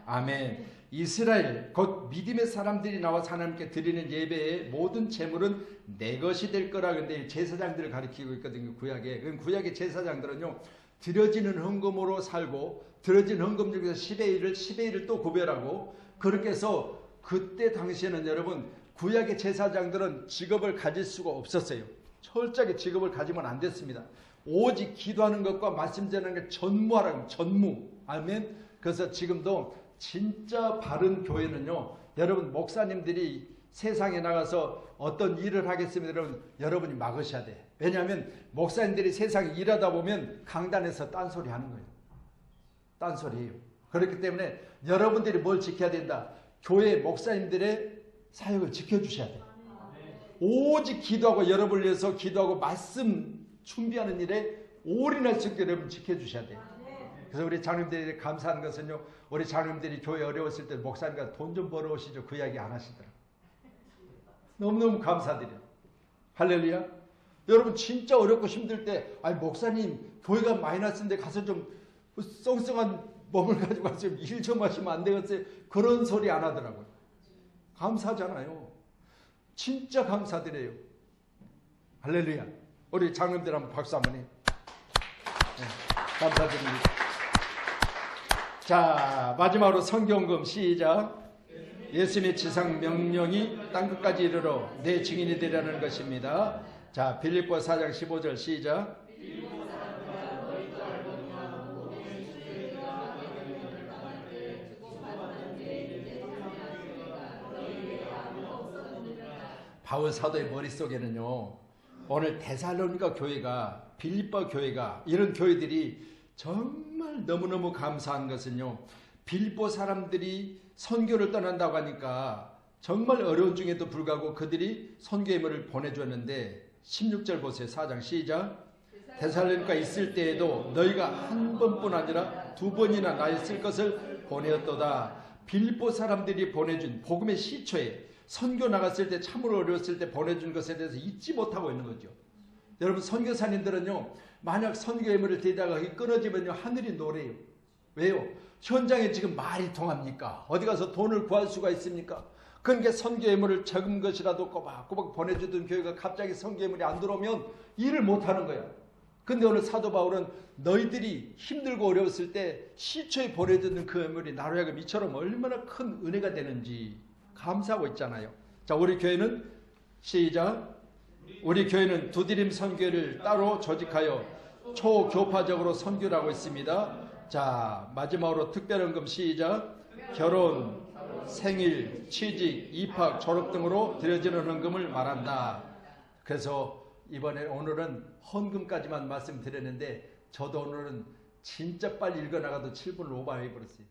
아멘. 이스라엘 곧 믿음의 사람들이 나와서 하나님께 드리는 예배의 모든 재물은 내 것이 될 거라. 근데 제사장들을 가리키고 있거든요, 구약에. 구약의 제사장들은요, 드려지는 헌금으로 살고 드려진 헌금 중에서 10의 1을 또 구별하고, 그렇게 해서 그때 당시에는 여러분 구약의 제사장들은 직업을 가질 수가 없었어요. 철저하게 직업을 가지면 안 됐습니다. 오직 기도하는 것과 말씀 전하는 게 전무하라고, 전무. 아멘. 그래서 지금도 진짜 바른 교회는요, 여러분 목사님들이 세상에 나가서 어떤 일을 하겠으면 여러분이 막으셔야 돼. 왜냐하면 목사님들이 세상에 일하다 보면 강단에서 딴소리 하는 거예요. 딴소리예요. 그렇기 때문에 여러분들이 뭘 지켜야 된다? 교회 목사님들의 사역을 지켜주셔야 돼. 오직 기도하고 여러분을 위해서 기도하고 말씀 준비하는 일에 올인할 수 있게 여러분 지켜주셔야 돼요. 그래서 우리 장로님들이 감사한 것은요, 우리 장로님들이 교회 어려웠을 때 목사님과 돈 좀 벌어오시죠, 그 이야기 안 하시더라고요. 너무너무 감사드려요. 할렐루야. 여러분 진짜 어렵고 힘들 때, 아니 목사님 교회가 마이너스인데 가서 좀 썽썽한 몸을 가지고 가서 일 좀 하시면 안 되겠어요? 그런 소리 안 하더라고요. 감사하잖아요. 진짜 감사드려요. 할렐루야. 우리 장로님들 한번 박수 한번 해요. 네, 감사드립니다. 자, 마지막으로 성경금 시작. 예수님의 지상 명령이 땅끝까지 이르러 내 증인이 되라는 것입니다. 자, 빌립보 4장 15절 시작. 바울 사도의 머릿속에는요, 오늘 데살로니가 교회가, 빌립보 교회가, 이런 교회들이 정말 너무너무 감사한 것은요, 빌립보 사람들이 선교를 떠난다고 하니까 정말 어려운 중에도 불구하고 그들이 선교의 물을 보내줬는데, 16절 보세요. 4장 시작. 데살로니가 있을 때에도 너희가 한 번뿐 아니라 두 번이나 나에 쓸 것을 보내었도다. 빌립보 사람들이 보내준 복음의 시초에, 선교 나갔을 때 참으로 어려웠을 때 보내준 것에 대해서 잊지 못하고 있는 거죠. 여러분 선교사님들은요, 만약 선교의 물을 대다가 끊어지면요, 하늘이 노래요. 왜요? 현장에 지금 말이 통합니까? 어디 가서 돈을 구할 수가 있습니까? 그러니까 선교의 물을 적은 것이라도 꼬박꼬박 보내주던 교회가 갑자기 선교의 물이 안 들어오면 일을 못하는 거야. 근데 오늘 사도 바울은 너희들이 힘들고 어려웠을 때 시초에 보내주는 그 물이 나로 하여금 이처럼 얼마나 큰 은혜가 되는지 감사하고 있잖아요. 자, 우리 교회는 시작. 우리 교회는 두드림 선교를 따로 조직하여 초교파적으로 선교를 하고 있습니다. 자, 마지막으로 특별헌금 시작. 결혼, 생일, 취직, 입학, 졸업 등으로 드려지는 헌금을 말한다. 그래서 오늘은 헌금까지만 말씀드렸는데 저도 오늘은 진짜 빨리 읽어나가도 7분을 오버해버렸어요.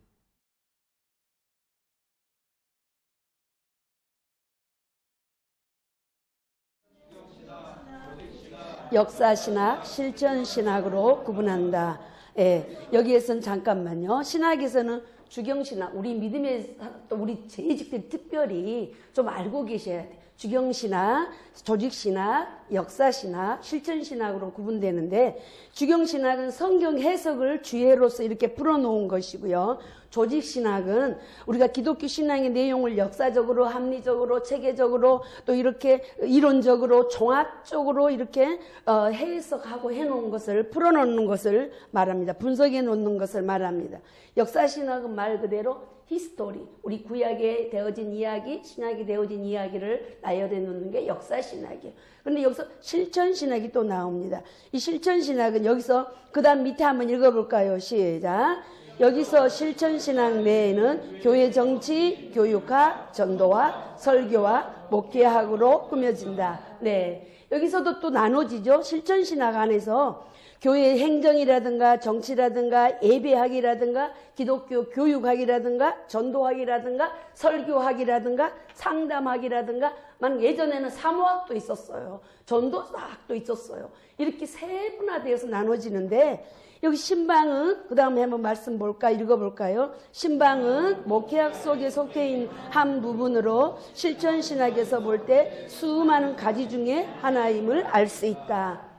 역사신학, 실천신학으로 구분한다. 예, 여기에서는 잠깐만요. 신학에서는 주경신학, 우리 믿음의 또 우리 재직들 특별히 좀 알고 계셔야 돼요. 주경신학, 조직신학, 역사신학, 실천신학으로 구분되는데 주경신학은 성경 해석을 주해로서 이렇게 풀어놓은 것이고요. 조직신학은 우리가 기독교 신앙의 내용을 역사적으로, 합리적으로, 체계적으로 또 이렇게 이론적으로, 종합적으로 이렇게 해석하고 해놓은 것을 풀어놓는 것을 말합니다. 분석해 놓는 것을 말합니다. 역사신학은 말 그대로 히스토리, 우리 구약에 되어진 이야기, 신약에 되어진 이야기를 나열해 놓는 게 역사신학이에요. 그런데 여기서 실천신학이 또 나옵니다. 이 실천신학은 여기서 그 다음 밑에 한번 읽어볼까요? 시작. 여기서 실천신학 내에는 교회 정치, 교육학, 전도학, 설교학, 목회학으로 꾸며진다. 네, 여기서도 또 나눠지죠. 실천신학 안에서 교회 행정이라든가 정치라든가 예배학이라든가 기독교 교육학이라든가 전도학이라든가 설교학이라든가 상담학이라든가 예전에는 사모학도 있었어요. 전도학도 있었어요. 이렇게 세분화되어서 나눠지는데 여기 신방은 그 다음에 한번 말씀 볼까 읽어볼까요? 신방은 목회학 속에 속해 있는 한 부분으로 실천신학에서 볼 때 수많은 가지 중에 하나임을 알 수 있다.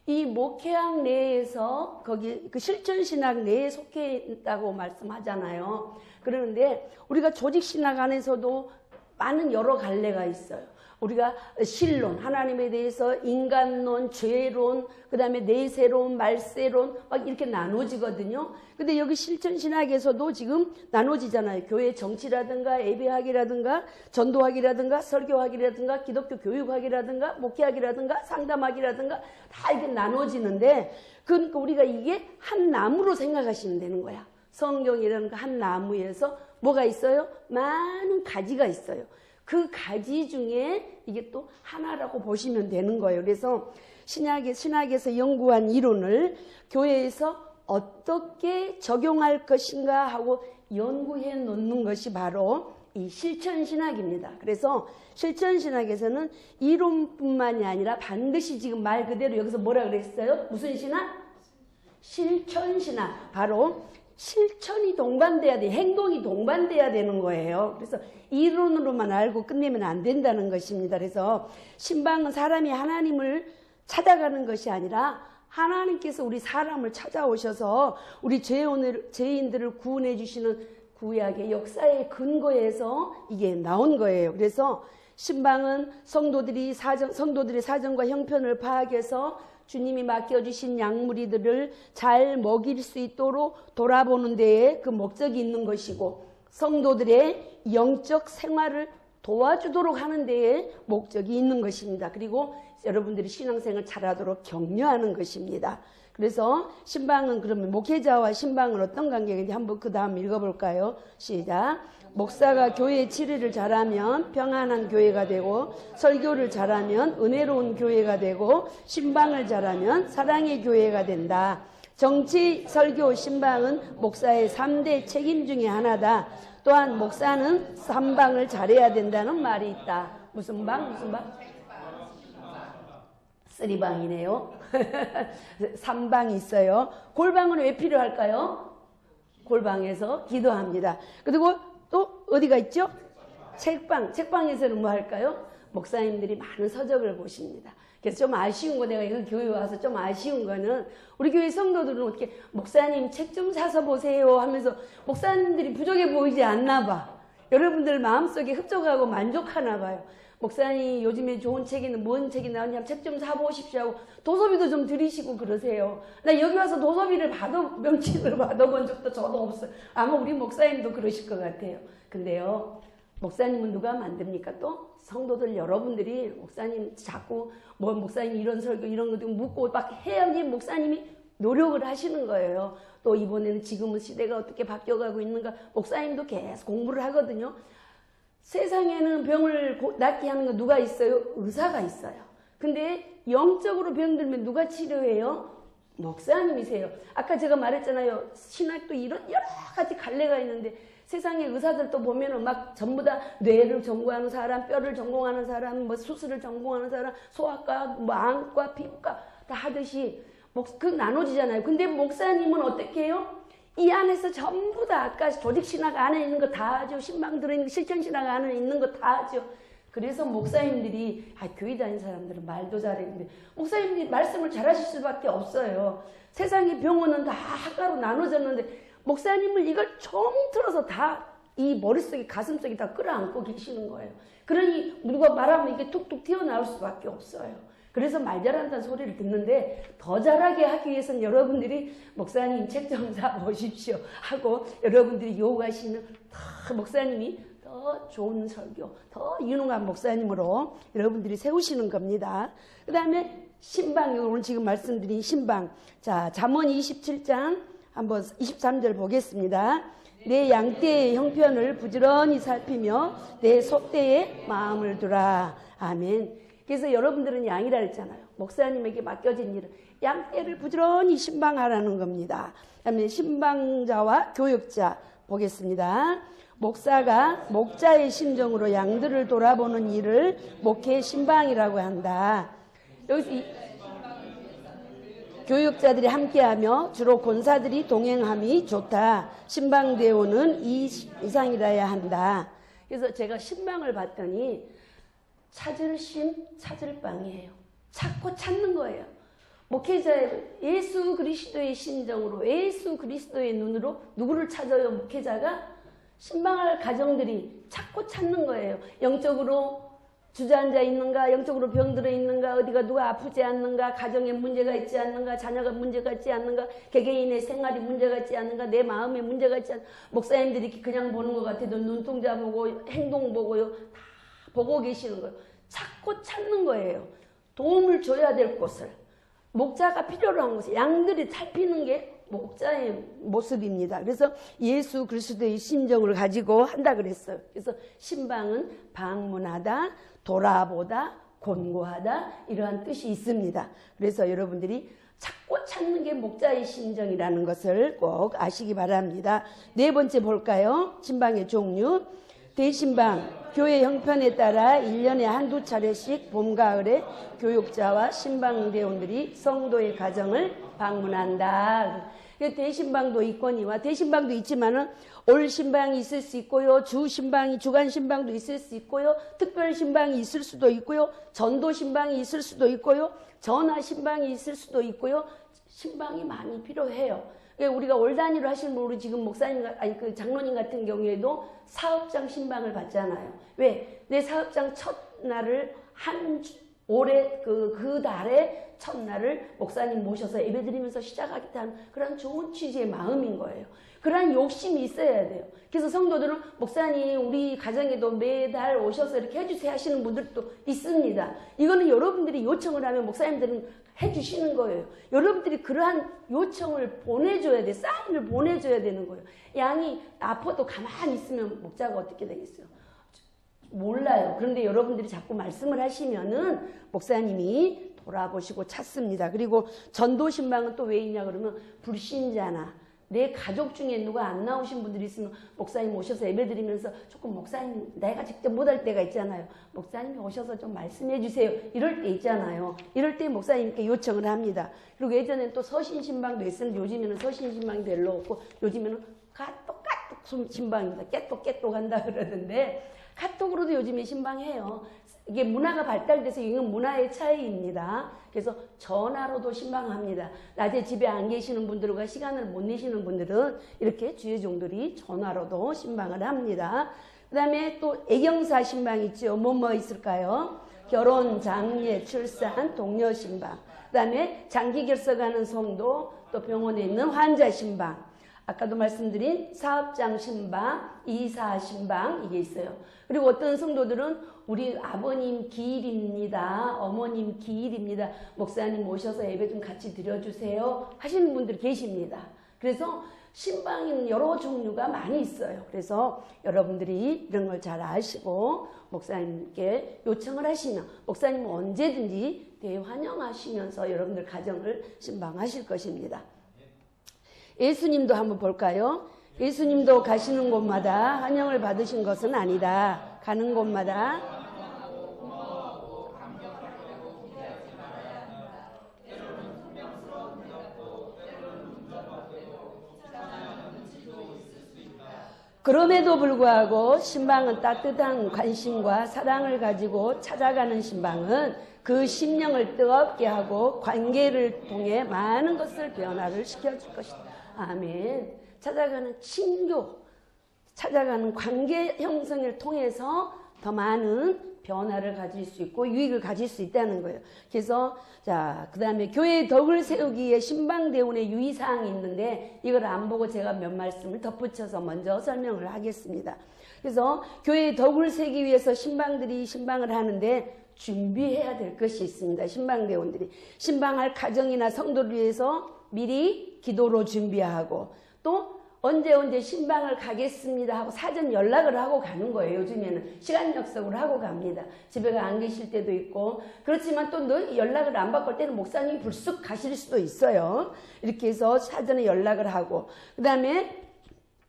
이 목회학 내에서 거기 그 실천신학 내에 속해 있다고 말씀하잖아요. 그러는데 우리가 조직신학 안에서도 많은 여러 갈래가 있어요. 우리가 신론, 하나님에 대해서 인간론, 죄론, 그 다음에 내세론, 말세론 막 이렇게 나눠지거든요. 근데 여기 실천신학에서도 지금 나눠지잖아요. 교회 정치라든가 예배학이라든가 전도학이라든가 설교학이라든가 기독교 교육학이라든가 목회학이라든가 상담학이라든가 다 이게 나눠지는데 그러니까 우리가 이게 한 나무로 생각하시면 되는 거야. 성경이라는 한 나무에서 뭐가 있어요? 많은 가지가 있어요. 그 가지 중에 이게 또 하나라고 보시면 되는 거예요. 그래서 신학에서 연구한 이론을 교회에서 어떻게 적용할 것인가 하고 연구해 놓는 것이 바로 이 실천신학입니다. 그래서 실천신학에서는 이론뿐만이 아니라 반드시 지금 말 그대로 여기서 뭐라 그랬어요? 무슨 신학? 실천신학. 바로 실천이 동반돼야 돼. 행동이 동반돼야 되는 거예요. 그래서 이론으로만 알고 끝내면 안 된다는 것입니다. 그래서 신방은 사람이 하나님을 찾아가는 것이 아니라 하나님께서 우리 사람을 찾아오셔서 우리 죄인들을 구원해 주시는 구약의 역사의 근거에서 이게 나온 거예요. 그래서 신방은 성도들의 사정과 형편을 파악해서 주님이 맡겨주신 양무리들을 잘 먹일 수 있도록 돌아보는 데에 그 목적이 있는 것이고 성도들의 영적 생활을 도와주도록 하는 데에 목적이 있는 것입니다. 그리고 여러분들이 신앙생활 잘하도록 격려하는 것입니다. 그래서 신방은 그러면 목회자와 신방은 어떤 관계인지 한번 그 다음 읽어볼까요? 시작. 목사가 교회 치리를 잘하면 평안한 교회가 되고 설교를 잘하면 은혜로운 교회가 되고 신방을 잘하면 사랑의 교회가 된다. 정치, 설교, 신방은 목사의 3대 책임 중에 하나다. 또한 목사는 3방을 잘해야 된다는 말이 있다. 무슨 방? 무슨 방? 3방이네요. 3방이 있어요. 골방은 왜 필요할까요? 골방에서 기도합니다. 그리고 또 어디가 있죠? 책방. 책방에서는 뭐 할까요? 목사님들이 많은 서적을 보십니다. 그래서 좀 아쉬운 거, 내가 이거 교회 와서 좀 아쉬운 거는 우리 교회 성도들은 어떻게 목사님 책 좀 사서 보세요 하면서 목사님들이 부족해 보이지 않나 봐. 여러분들 마음속에 흡족하고 만족하나 봐요. 목사님 요즘에 좋은 책에는 뭔 책이 나오냐 책 좀 사보십시오 하고 도서비도 좀 드리시고 그러세요. 나 여기 와서 도서비를 명칭을 받아본 적도 저도 없어요. 아마 우리 목사님도 그러실 것 같아요. 근데요, 목사님은 누가 만듭니까? 또 성도들 여러분들이 목사님 자꾸 뭐 목사님 이런 설교 이런 거 묻고 막 해야지 목사님이 노력을 하시는 거예요. 또 이번에는 지금은 시대가 어떻게 바뀌어가고 있는가 목사님도 계속 공부를 하거든요. 세상에는 병을 낫게 하는 거 누가 있어요? 의사가 있어요. 근데 영적으로 병들면 누가 치료해요? 목사님이세요. 아까 제가 말했잖아요. 신학도 이런 여러 가지 갈래가 있는데 세상의 의사들도 보면은 막 전부 다 뇌를 전공하는 사람, 뼈를 전공하는 사람, 뭐 수술을 전공하는 사람, 소아과, 뭐 안과, 피부과 다 하듯이 그 나눠지잖아요. 근데 목사님은 어떻게 해요? 이 안에서 전부 다 아까 조직신학 안에 있는 거 다 하죠. 신방 들어있는 거, 실천신학 안에 있는 거 다 하죠. 그래서 목사님들이 교회 다니는 사람들은 말도 잘했는데 목사님들이 말씀을 잘하실 수밖에 없어요. 세상의 병원은 다 학과로 나눠졌는데 목사님을 이걸 통틀어서 다 이 머릿속에 가슴속에 다 끌어안고 계시는 거예요. 그러니 누가 말하면 이게 툭툭 튀어나올 수밖에 없어요. 그래서 말 잘한다는 소리를 듣는데 더 잘하게 하기 위해서는 여러분들이 목사님 책 좀 사보십시오 하고 여러분들이 요구하시는 목사님이 더 좋은 설교, 더 유능한 목사님으로 여러분들이 세우시는 겁니다. 그 다음에 신방, 오늘 지금 말씀드린 신방. 자, 잠언 27장 한번 23절 보겠습니다. 내 양떼의 형편을 부지런히 살피며 내 속대에 마음을 두라. 아멘. 그래서 여러분들은 양이라 했잖아요. 목사님에게 맡겨진 일은 양떼를 부지런히 신방하라는 겁니다. 그다음에 신방자와 교육자 보겠습니다. 목사가 목자의 심정으로 양들을 돌아보는 일을 목회 신방이라고 한다. 여기서 교육자들이 함께하며 주로 권사들이 동행함이 좋다. 신방대우는 이 이상이라야 한다. 그래서 제가 신방을 봤더니 찾을 심, 찾을 방이에요. 찾고 찾는 거예요. 목회자의 예수 그리스도의 심정으로, 예수 그리스도의 눈으로 누구를 찾아요? 목회자가 신방할 가정들이 찾고 찾는 거예요. 영적으로 주저앉아 있는가, 영적으로 병들어 있는가, 어디가 누가 아프지 않는가, 가정에 문제가 있지 않는가, 자녀가 문제가 있지 않는가, 개개인의 생활이 문제가 있지 않는가, 내 마음에 문제가 있지 않는가. 목사님들이 그냥 보는 것 같아도 눈동자 보고 행동 보고요. 다 보고 계시는 거예요. 찾고 찾는 거예요. 도움을 줘야 될 곳을. 목자가 필요로 한 곳을 양들이 살피는 게 목자의 모습입니다. 그래서 예수 그리스도의 심정을 가지고 한다 그랬어요. 그래서 신방은 방문하다, 돌아보다, 권고하다 이러한 뜻이 있습니다. 그래서 여러분들이 찾고 찾는 게 목자의 심정이라는 것을 꼭 아시기 바랍니다. 네 번째 볼까요? 신방의 종류. 대신방, 교회 형편에 따라 1년에 한두 차례씩 봄, 가을에 교육자와 신방대원들이 성도의 가정을 방문한다. 대신방도 있거니와 대신방도 있지만은 올 신방이 있을 수 있고요. 주 신방이, 주간 신방도 있을 수 있고요. 특별 신방이 있을 수도 있고요. 전도 신방이 있을 수도 있고요. 전화 신방이 있을 수도 있고요. 신방이 많이 필요해요. 우리가 올 단위로 하시는 우리 지금 목사님, 그 장로님 같은 경우에도 사업장 신방을 받잖아요. 왜? 내 사업장 첫날을 올해 그 달에 첫날을 목사님 모셔서 예배드리면서 시작하겠다는 그런 좋은 취지의 마음인 거예요. 그런 욕심이 있어야 돼요. 그래서 성도들은 목사님 우리 가정에도 매달 오셔서 이렇게 해주세요 하시는 분들도 있습니다. 이거는 여러분들이 요청을 하면 목사님들은 해주시는 거예요. 여러분들이 그러한 요청을 보내줘야 돼. 사인을 보내줘야 되는 거예요. 양이 아파도 가만히 있으면 목자가 어떻게 되겠어요? 몰라요. 그런데 여러분들이 자꾸 말씀을 하시면은 목사님이 돌아보시고 찾습니다. 그리고 전도신방은 또 왜 있냐 그러면 불신자나 내 가족 중에 누가 안 나오신 분들이 있으면 목사님 오셔서 예배드리면서 조금 목사님 내가 직접 못할 때가 있잖아요. 목사님이 오셔서 좀 말씀해 주세요. 이럴 때 있잖아요. 이럴 때 목사님께 요청을 합니다. 그리고 예전에는 또 서신신방도 있었는데 요즘에는 서신신방이 별로 없고 요즘에는 까똑 신방입니다. 깨똑 한다 그러던데 카톡으로도 요즘에 신방해요. 이게 문화가 발달돼서 이건 문화의 차이입니다. 그래서 전화로도 신방합니다. 낮에 집에 안 계시는 분들과 시간을 못 내시는 분들은 이렇게 주의종들이 전화로도 신방을 합니다. 그 다음에 또 애경사 신방 있죠. 뭐 있을까요? 결혼, 장례, 출산, 동료 신방. 그 다음에 장기 결석하는 성도, 또 병원에 있는 환자 신방. 아까도 말씀드린 사업장 신방, 이사 신방 이게 있어요. 그리고 어떤 성도들은 우리 아버님 기일입니다. 어머님 기일입니다. 목사님 오셔서 예배 좀 같이 드려주세요 하시는 분들이 계십니다. 그래서 신방에는 여러 종류가 많이 있어요. 그래서 여러분들이 이런 걸 잘 아시고 목사님께 요청을 하시면 목사님은 언제든지 대환영하시면서 여러분들 가정을 신방하실 것입니다. 예수님도 한번 볼까요? 예수님도 가시는 곳마다 환영을 받으신 것은 아니다. 가는 곳마다 그럼에도 불구하고 신방은 따뜻한 관심과 사랑을 가지고 찾아가는 신방은 그 심령을 뜨겁게 하고 관계를 통해 많은 것을 변화를 시켜줄 것이다. 아멘. 찾아가는 친교, 찾아가는 관계 형성을 통해서 더 많은 변화를 가질 수 있고 유익을 가질 수 있다는 거예요. 그래서 그 다음에 교회의 덕을 세우기에 신방대원의 유의사항이 있는데 이걸 안 보고 제가 몇 말씀을 덧붙여서 먼저 설명을 하겠습니다. 그래서 교회의 덕을 세우기 위해서 신방들이 신방을 하는데 준비해야 될 것이 있습니다. 신방대원들이 신방할 가정이나 성도를 위해서 미리 기도로 준비하고 또 언제 신방을 가겠습니다 하고 사전 연락을 하고 가는 거예요. 요즘에는 시간 약속을 하고 갑니다. 집에 안 계실 때도 있고 그렇지만 또 연락을 안 받을 때는 목사님이 불쑥 가실 수도 있어요. 이렇게 해서 사전에 연락을 하고 그 다음에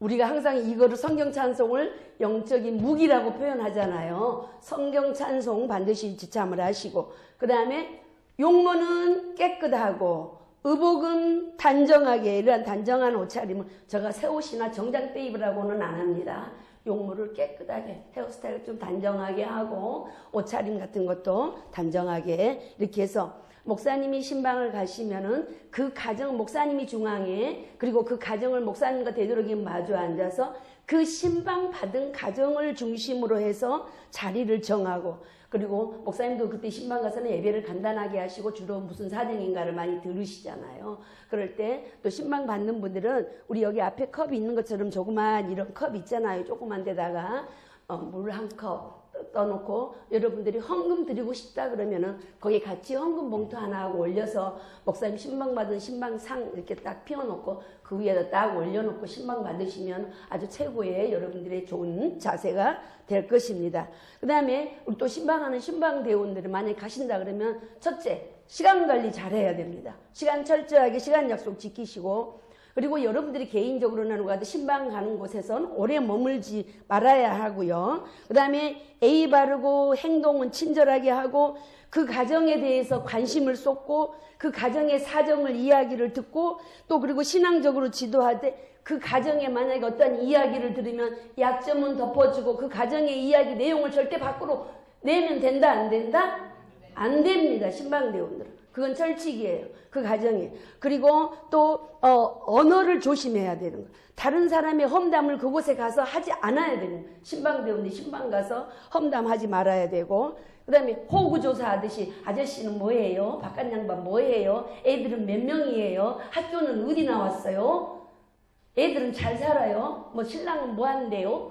우리가 항상 이거를 성경 찬송을 영적인 무기라고 표현하잖아요. 성경 찬송 반드시 지참을 하시고 그 다음에 용모는 깨끗하고 의복은 단정하게 이러한 단정한 옷차림은 제가 새 옷이나 정장 때 입으라고는 안 합니다. 용모를 깨끗하게 헤어스타일 좀 단정하게 하고 옷차림 같은 것도 단정하게 이렇게 해서 목사님이 신방을 가시면은 그 가정 목사님이 중앙에 그리고 그 가정을 목사님과 되도록이면 마주 앉아서 그 신방 받은 가정을 중심으로 해서 자리를 정하고 그리고 목사님도 그때 신방 가서는 예배를 간단하게 하시고 주로 무슨 사정인가를 많이 들으시잖아요. 그럴 때 또 신방 받는 분들은 우리 여기 앞에 컵이 있는 것처럼 조그만 이런 컵 있잖아요. 조그만 데다가 물 한 컵 떠놓고 여러분들이 헌금 드리고 싶다 그러면은 거기 같이 헌금 봉투 하나 하고 올려서 목사님 신방 받은 신방상 이렇게 딱 피워놓고 그 위에다 딱 올려놓고 신방 받으시면 아주 최고의 여러분들의 좋은 자세가 될 것입니다. 그 다음에 우리 또 신방하는 신방대원들이 만약에 가신다 그러면 첫째 시간 관리 잘해야 됩니다. 시간 철저하게 시간 약속 지키시고 그리고 여러분들이 개인적으로 나누고 신방 가는 곳에선 오래 머물지 말아야 하고요. 그 다음에 예의 바르고 행동은 친절하게 하고 그 가정에 대해서 관심을 쏟고 그 가정의 사정을 이야기를 듣고 또 그리고 신앙적으로 지도할 때 그 가정에 만약에 어떤 이야기를 들으면 약점은 덮어주고 그 가정의 이야기 내용을 절대 밖으로 내면 된다 안 된다? 안 됩니다. 신방대원들은. 그건 철칙이에요. 그 가정에. 그리고 또 언어를 조심해야 되는 거예요. 다른 사람의 험담을 그곳에 가서 하지 않아야 되는 거예요. 신방대원들이 신방 가서 험담하지 말아야 되고 그 다음에 호구조사 하듯이 아저씨는 뭐예요? 바깥 양반 뭐예요? 애들은 몇 명이에요? 학교는 어디 나왔어요? 애들은 잘 살아요? 뭐 신랑은 뭐 하는데요?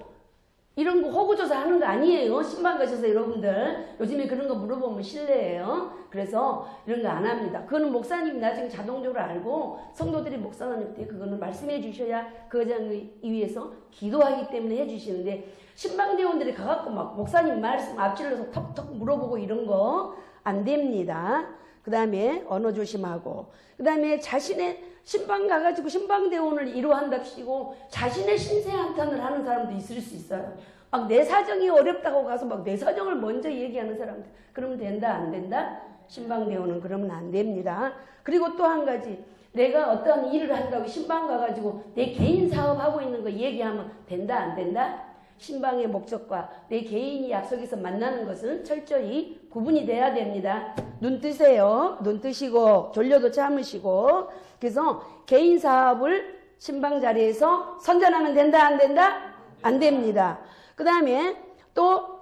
이런 거 호구조사 하는 거 아니에요. 신방 가셔서 여러분들 요즘에 그런 거 물어보면 실례예요. 그래서 이런 거 안 합니다. 그거는 목사님이 나중에 자동적으로 알고 성도들이 목사님한테 그거는 말씀해 주셔야 그 가정을 위해서 기도하기 때문에 해주시는데 신방대원들이 가갖고 막 목사님 말씀 앞질러서 턱턱 물어보고 이런 거 안 됩니다. 그 다음에 언어 조심하고 그 다음에 자신의 신방 가가지고 신방대원을 이루한답시고 자신의 신세 한탄을 하는 사람도 있을 수 있어요. 막 내 사정이 어렵다고 가서 막 내 사정을 먼저 얘기하는 사람들. 그러면 된다 안 된다? 신방대원은 그러면 안 됩니다. 그리고 또 한 가지 내가 어떤 일을 한다고 신방 가가지고 내 개인 사업하고 있는 거 얘기하면 된다 안 된다? 신방의 목적과 내 개인이 약속에서 만나는 것은 철저히 구분이 돼야 됩니다. 눈 뜨세요. 눈 뜨시고 졸려도 참으시고 그래서 개인 사업을 신방 자리에서 선전하면 된다 안 된다? 안 됩니다. 그 다음에 또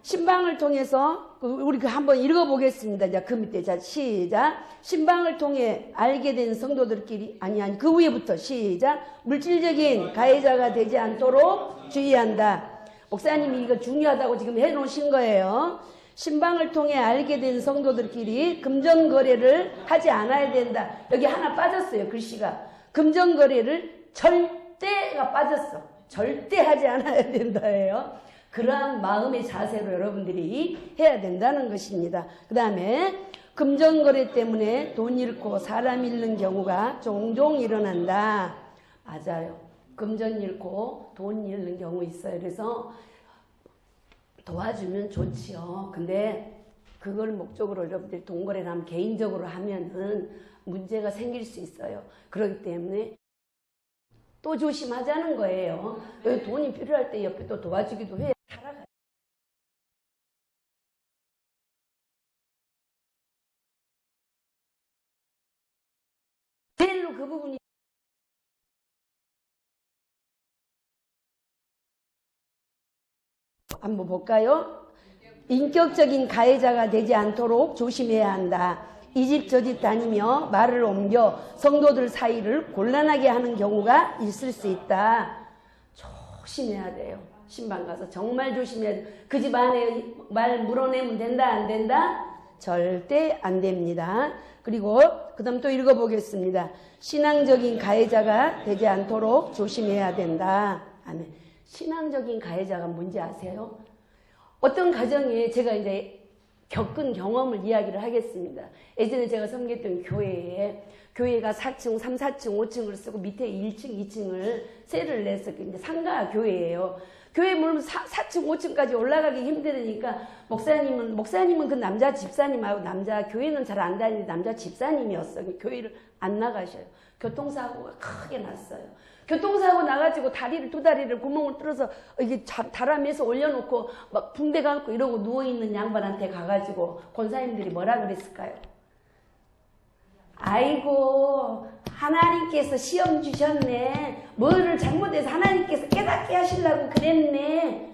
신방을 통해서 우리 한번 읽어보겠습니다. 자, 그 밑에 자 시작. 신방을 통해 알게 된 성도들끼리 아니 그 위에부터 시작. 물질적인 가해자가 되지 않도록 주의한다. 목사님이 이거 중요하다고 지금 해놓으신 거예요. 신방을 통해 알게 된 성도들끼리 금전거래를 하지 않아야 된다. 여기 하나 빠졌어요. 글씨가. 금전거래를 절대가 빠졌어. 절대 하지 않아야 된다예요. 그러한 마음의 자세로 여러분들이 해야 된다는 것입니다. 그 다음에 금전거래 때문에 돈 잃고 사람 잃는 경우가 종종 일어난다. 맞아요. 금전 잃고 돈 잃는 경우 있어요. 그래서 도와주면 좋지요. 근데 그걸 목적으로 여러분들이 돈거래를 하면 개인적으로 하면은 문제가 생길 수 있어요. 그렇기 때문에 또 조심하자는 거예요. 돈이 필요할 때 옆에 또 도와주기도 해요. 살아가요. 제일로 그 부분이 한번 볼까요? 인격적인 가해자가 되지 않도록 조심해야 한다. 이 집 저 집 다니며 말을 옮겨 성도들 사이를 곤란하게 하는 경우가 있을 수 있다. 조심해야 돼요. 신방 가서 정말 조심해야 돼요. 그 집 안에 말 물어내면 된다 안 된다? 절대 안 됩니다. 그리고 그 다음 또 읽어보겠습니다. 신앙적인 가해자가 되지 않도록 조심해야 된다. 아멘. 신앙적인 가해자가 뭔지 아세요? 어떤 가정에 제가 이제 겪은 경험을 이야기를 하겠습니다. 예전에 제가 섬겼던 교회가 4층, 3, 4층, 5층을 쓰고 밑에 1층, 2층을 세를 내서 이제 상가 교회예요. 교회 물론 4층, 5층까지 올라가기 힘들으니까 목사님은 그 남자 집사님하고 남자 교회는 잘 안 다니는 남자 집사님이었어요. 교회를 안 나가셔요. 교통사고가 크게 났어요. 교통사고 나가지고 두 다리를 구멍을 뚫어서 이게 다람에서 올려놓고 막 붕대 감고 이러고 누워있는 양반한테 가가지고 권사님들이 뭐라 그랬을까요? 아이고 하나님께서 시험 주셨네. 뭐를 잘못해서 하나님께서 깨닫게 하시려고 그랬네.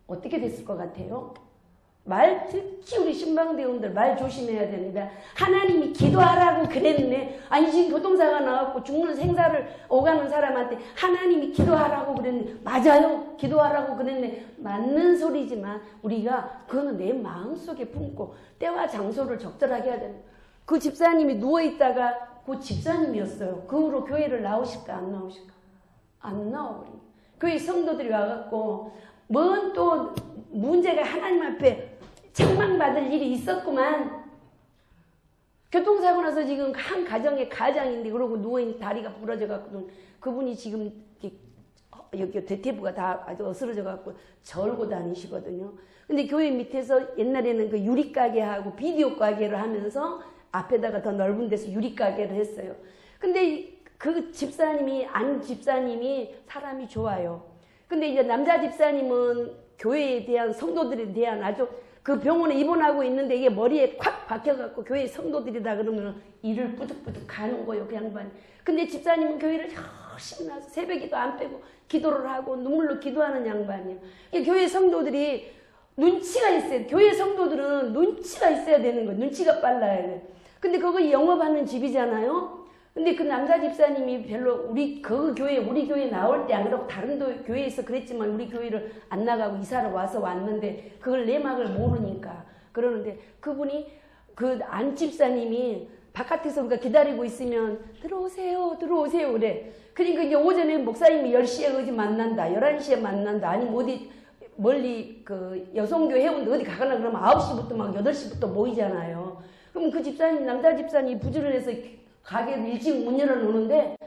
어떻게 됐을 것 같아요? 특히 우리 신방대원들 말 조심해야 됩니다. 하나님이 기도하라고 그랬네. 아니 지금 교통사가 나왔고 죽는 생사를 오가는 사람한테 하나님이 기도하라고 그랬네. 맞아요. 기도하라고 그랬네. 맞는 소리지만 우리가 그거는 내 마음속에 품고 때와 장소를 적절하게 해야 됩니다. 그 집사님이 누워있다가 그 집사님이었어요. 그 후로 교회를 나오실까 안 나오실까? 안 나오거든요. 교회 성도들이 와갖고 뭔 또 문제가 하나님 앞에 책망받을 일이 있었구만. 교통사고 나서 지금 한 가정의 가장인데 그러고 누워있는 다리가 부러져갖고 그분이 지금 여기 대퇴부가 다 아주 어스러져갖고 절고 다니시거든요. 근데 교회 밑에서 옛날에는 그 유리가게하고 비디오 가게를 하면서 앞에다가 더 넓은 데서 유리가게를 했어요. 근데 그 집사님이 사람이 좋아요. 근데 이제 남자 집사님은 교회에 대한 성도들에 대한 아주 그 병원에 입원하고 있는데 이게 머리에 콱 박혀갖고 교회 성도들이다 그러면 이를 뿌득뿌득 가는 거예요, 그 양반이. 근데 집사님은 교회를 열심히 나서 새벽에도 안 빼고 기도를 하고 눈물로 기도하는 양반이에요. 교회 성도들이 눈치가 있어요. 교회 성도들은 눈치가 있어야 되는 거예요. 눈치가 빨라야 돼요. 근데 그거 영업하는 집이잖아요. 근데 그 남자 집사님이 별로 우리 교회 나올 때 안 그러고 다른 교회에서 그랬지만 우리 교회를 안 나가고 이사를 와서 왔는데 그걸 내막을 모르니까 그러는데 그분이 그 안 집사님이 바깥에서 우리가 기다리고 있으면 들어오세요 그래. 그러니까 이제 오전에 목사님이 10시에 어디 만난다 11시에 만난다 아니면 어디 멀리 그 여성교 회원들 어디 가거나 그러면 9시부터 막 8시부터 모이잖아요. 그럼 그 집사님 남자 집사님이 부지런해서 가게를 일찍 문 열어놓는데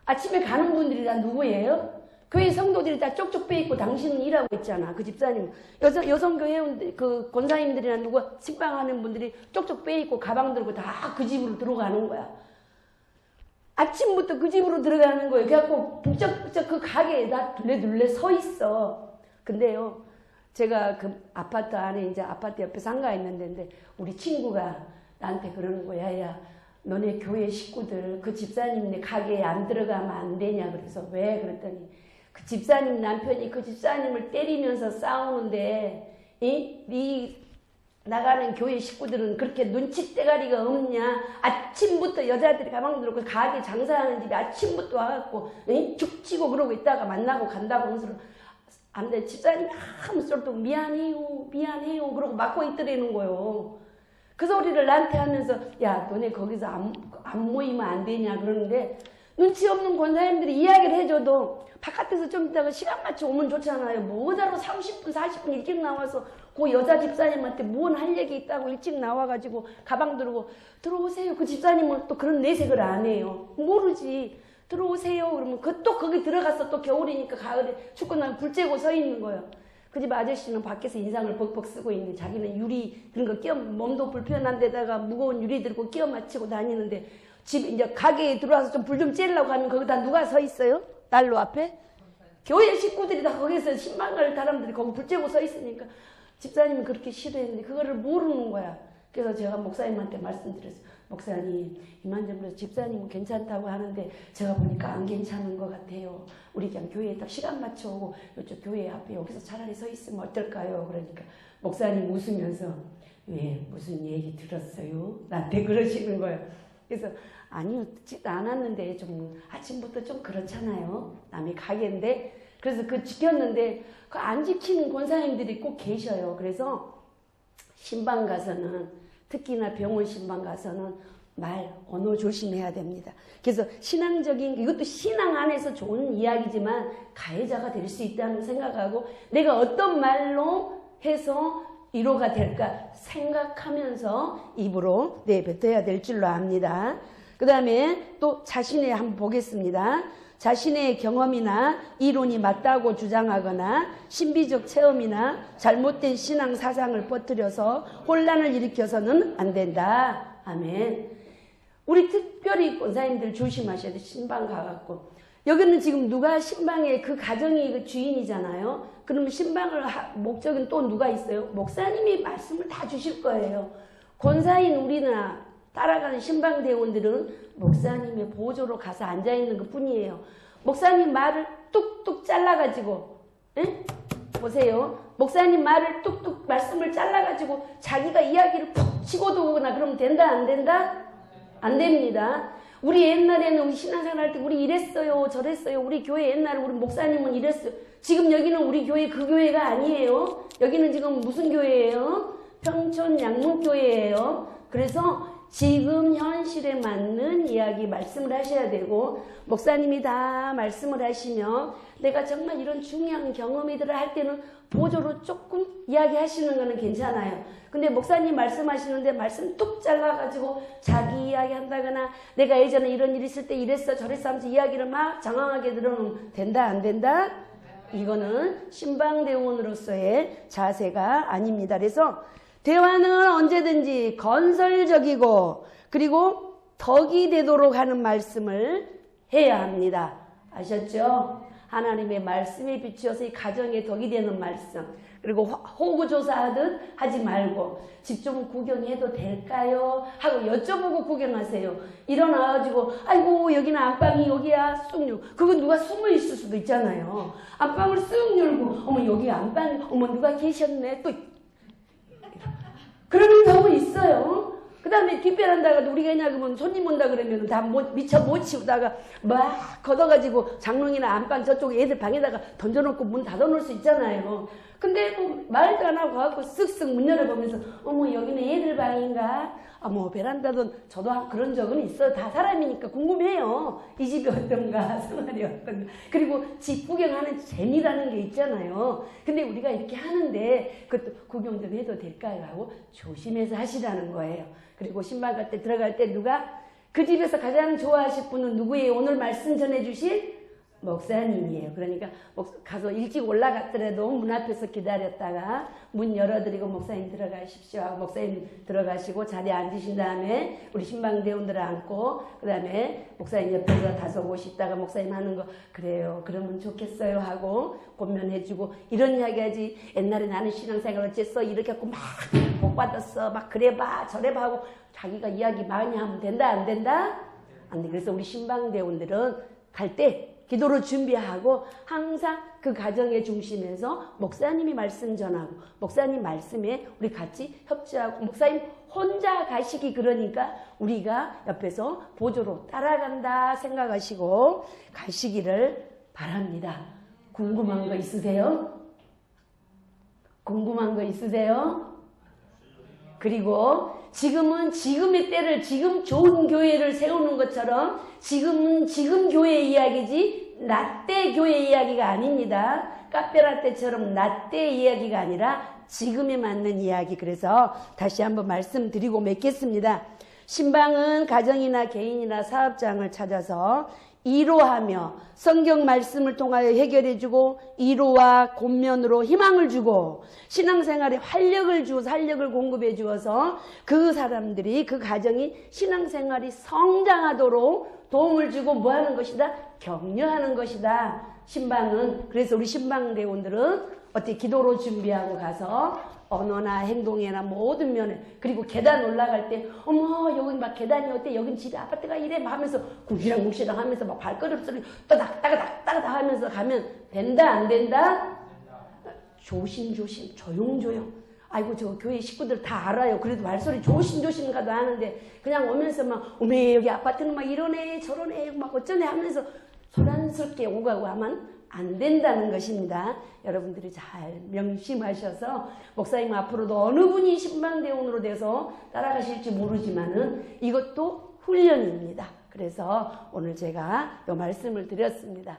아침에 가는 분들이 다 누구예요? 교회 성도들이 다 쪽쪽 빼있고 당신은 일하고 있잖아. 그 집사님. 여성교 회원들, 그 권사님들이나 누구 식방하는 분들이 쪽쪽 빼있고 가방 들고 다 그 집으로 들어가는 거야. 아침부터 그 집으로 들어가는 거예요. 그래갖고 북적북적 그 가게에다 둘레둘레 서 있어. 근데요, 제가 그 아파트 안에 이제 아파트 옆에 상가 있는 데인데 우리 친구가 나한테 그러는 거야. 야, 너네 교회 식구들 그 집사님네 가게에 안 들어가면 안 되냐. 그래서 왜? 그랬더니 그 집사님 남편이 그 집사님을 때리면서 싸우는데 네 나가는 교회 식구들은 그렇게 눈치대가리가 없냐. 아침부터 여자들이 가방 들고 가게 장사하는 집에 아침부터 와갖고 죽치고 그러고 있다가 만나고 간다고 하면서 안 돼. 집사님이 아무 소리도 미안해요 그러고 막고 있더라는 거예요. 그 소리를 나한테 하면서 야 너네 거기서 안 모이면 안 되냐 그러는데 눈치 없는 권사님들이 이야기를 해줘도 바깥에서 좀 있다가 시간 맞춰 오면 좋잖아요. 뭐하자로 30분 40분 일찍 나와서 그 여자 집사님한테 뭔 할 얘기 있다고 일찍 나와가지고 가방 들고 들어오세요. 그 집사님은 또 그런 내색을 안 해요. 모르지. 들어오세요. 그러면 또 거기 들어가서 또 겨울이니까 가을에 춥고 나면 불 쬐고 서 있는 거예요. 그 집 아저씨는 밖에서 인상을 벅벅 쓰고 있는데 자기는 유리 그런 거 끼워 몸도 불편한 데다가 무거운 유리 들고 끼워 맞추고 다니는데 집 이제 가게에 들어와서 좀 불 좀 쬐려고 하면 거기다 누가 서 있어요? 난로 앞에? 교회 식구들이 다 거기서 신방갈 사람들이 거기 불 쬐고 서 있으니까 집사님이 그렇게 싫어했는데 그거를 모르는 거야. 그래서 제가 목사님한테 말씀드렸어요. 목사님, 이만저만 집사님은 괜찮다고 하는데 제가 보니까 안 괜찮은 것 같아요. 우리 그냥 교회에 딱 시간 맞춰오고 이쪽 교회 앞에 여기서 차라리 서 있으면 어떨까요? 그러니까 목사님 웃으면서 왜 무슨 얘기 들었어요? 나한테 그러시는 거예요. 그래서 아니요, 듣지도 않았는데 좀 아침부터 좀 그렇잖아요. 남의 가게인데. 그래서 그 지켰는데 그 안 지키는 권사님들이 꼭 계셔요. 그래서 신방 가서는 특히나 병원 신방 가서는 언어 조심해야 됩니다. 그래서 신앙적인 이것도 신앙 안에서 좋은 이야기지만 가해자가 될 수 있다는 생각하고 내가 어떤 말로 해서 위로가 될까 생각하면서 입으로 내뱉어야 될 줄로 압니다. 그 다음에 또 자신의 한번 보겠습니다. 자신의 경험이나 이론이 맞다고 주장하거나 신비적 체험이나 잘못된 신앙 사상을 퍼뜨려서 혼란을 일으켜서는 안 된다. 아멘. 우리 특별히 권사님들 조심하셔야 돼. 신방 가갖고. 여기는 지금 누가 신방의 그 가정이 그 주인이잖아요. 그러면 신방을 목적은 또 누가 있어요? 목사님이 말씀을 다 주실 거예요. 권사인 우리나 따라가는 신방대원들은 목사님의 보조로 가서 앉아있는 것 뿐이에요. 목사님 말을 뚝뚝 잘라가지고, 에? 보세요. 목사님 말을 뚝뚝 말씀을 잘라가지고 자기가 이야기를 푹 치고도 오거나 그러면 된다, 안 된다? 안 됩니다. 우리 옛날에는 우리 신앙생활 할 때 우리 이랬어요, 저랬어요. 우리 교회 옛날에 우리 목사님은 이랬어요. 지금 여기는 우리 교회 그 교회가 아니에요. 여기는 지금 무슨 교회예요? 평촌 양문교회예요. 그래서 지금 현실에 맞는 이야기 말씀을 하셔야 되고 목사님이 다 말씀을 하시면 내가 정말 이런 중요한 경험이들을 할 때는 보조로 조금 이야기하시는 거는 괜찮아요. 근데 목사님 말씀하시는데 말씀 뚝 잘라가지고 자기 이야기 한다거나 내가 예전에 이런 일 있을 때 이랬어 저랬어 하면서 이야기를 막 장황하게 들어놓으면 된다 안 된다? 이거는 신방대원으로서의 자세가 아닙니다. 그래서 대화는 언제든지 건설적이고 그리고 덕이 되도록 하는 말씀을 해야 합니다. 아셨죠? 하나님의 말씀에 비추어서 이 가정에 덕이 되는 말씀. 그리고 호구조사하듯 하지 말고 집 좀 구경해도 될까요? 하고 여쭤보고 구경하세요. 일어나가지고 아이고 여기는 안방이 여기야 쑥 열고 그건 누가 숨어 있을 수도 있잖아요. 안방을 쑥 열고 어머 여기 안방 어머 누가 계셨네 또 그러는 경우 있어요. 그 다음에 뒷베란다가도 우리가 있냐 그러면 손님 온다 그러면 다 미처 못 치우다가 막 걷어가지고 장롱이나 안방 저쪽에 애들 방에다가 던져놓고 문 닫아놓을 수 있잖아요. 근데 뭐 말도 안 하고 가고 쓱쓱 문 열어보면서 어머 여기는 애들 방인가? 아 뭐 베란다도 저도 그런 적은 있어요. 다 사람이니까 궁금해요. 이 집이 어떤가 생활이 어떤가. 그리고 집 구경하는 재미라는 게 있잖아요. 근데 우리가 이렇게 하는데 그것도 구경 좀 해도 될까요? 하고 조심해서 하시라는 거예요. 그리고 신방 갈 때 들어갈 때 누가 그 집에서 가장 좋아하실 분은 누구예요? 오늘 말씀 전해주실 목사님이에요. 그러니까 가서 일찍 올라갔더라도 문 앞에서 기다렸다가 문 열어드리고 목사님 들어가십시오 하고 목사님 들어가시고 자리에 앉으신 다음에 우리 신방대원들을 앉고 그 다음에 목사님 옆에서 5곳 있다가 목사님 하는 거 그래요 그러면 좋겠어요 하고 권면해주고 이런 이야기하지. 옛날에 나는 신앙생활 어쨌어 이렇게 하고 막 복 받았어 막 그래봐 저래봐 하고 자기가 이야기 많이 하면 된다 안 된다? 안 돼. 그래서 우리 신방대원들은 갈 때 기도로 준비하고 항상 그 가정의 중심에서 목사님이 말씀 전하고 목사님 말씀에 우리 같이 협조하고 목사님 혼자 가시기 그러니까 우리가 옆에서 보조로 따라간다 생각하시고 가시기를 바랍니다. 궁금한 거 있으세요? 궁금한 거 있으세요? 그리고 지금은 지금의 때를 지금 좋은 교회를 세우는 것처럼 지금은 지금 교회 이야기지 라떼 교회 이야기가 아닙니다. 카페라떼처럼 라떼 이야기가 아니라 지금에 맞는 이야기. 그래서 다시 한번 말씀드리고 맺겠습니다. 신방은 가정이나 개인이나 사업장을 찾아서 이로하며 성경 말씀을 통하여 해결해주고 이로와 권면으로 희망을 주고 신앙생활에 활력을 주어서 활력을 공급해 주어서 그 사람들이 그 가정이 신앙생활이 성장하도록 도움을 주고 뭐 하는 것이다? 격려하는 것이다. 신방은. 그래서 우리 신방대원들은 어떻게 기도로 준비하고 가서 언어나 행동이나 모든 면에, 그리고 계단 올라갈 때 어머 여긴 막 계단이 어때, 여긴 집에 아파트가 이래 막 하면서 구시랑 묵시랑 하면서 막 발걸음 소리 따닥따닥따닥 하면서 가면 된다 안 된다? 조심조심 조용조용. 아이고 저 교회 식구들 다 알아요. 그래도 발소리 조심조심 가도 하는데 그냥 오면서 막 어메 여기 아파트는 막 이러네 저러네 막 어쩌네 하면서 소란스럽게 오가고 하면 안 된다는 것입니다. 여러분들이 잘 명심하셔서 목사님 앞으로도 어느 분이 신방대원으로 돼서 따라가실지 모르지만은 이것도 훈련입니다. 그래서 오늘 제가 이 말씀을 드렸습니다.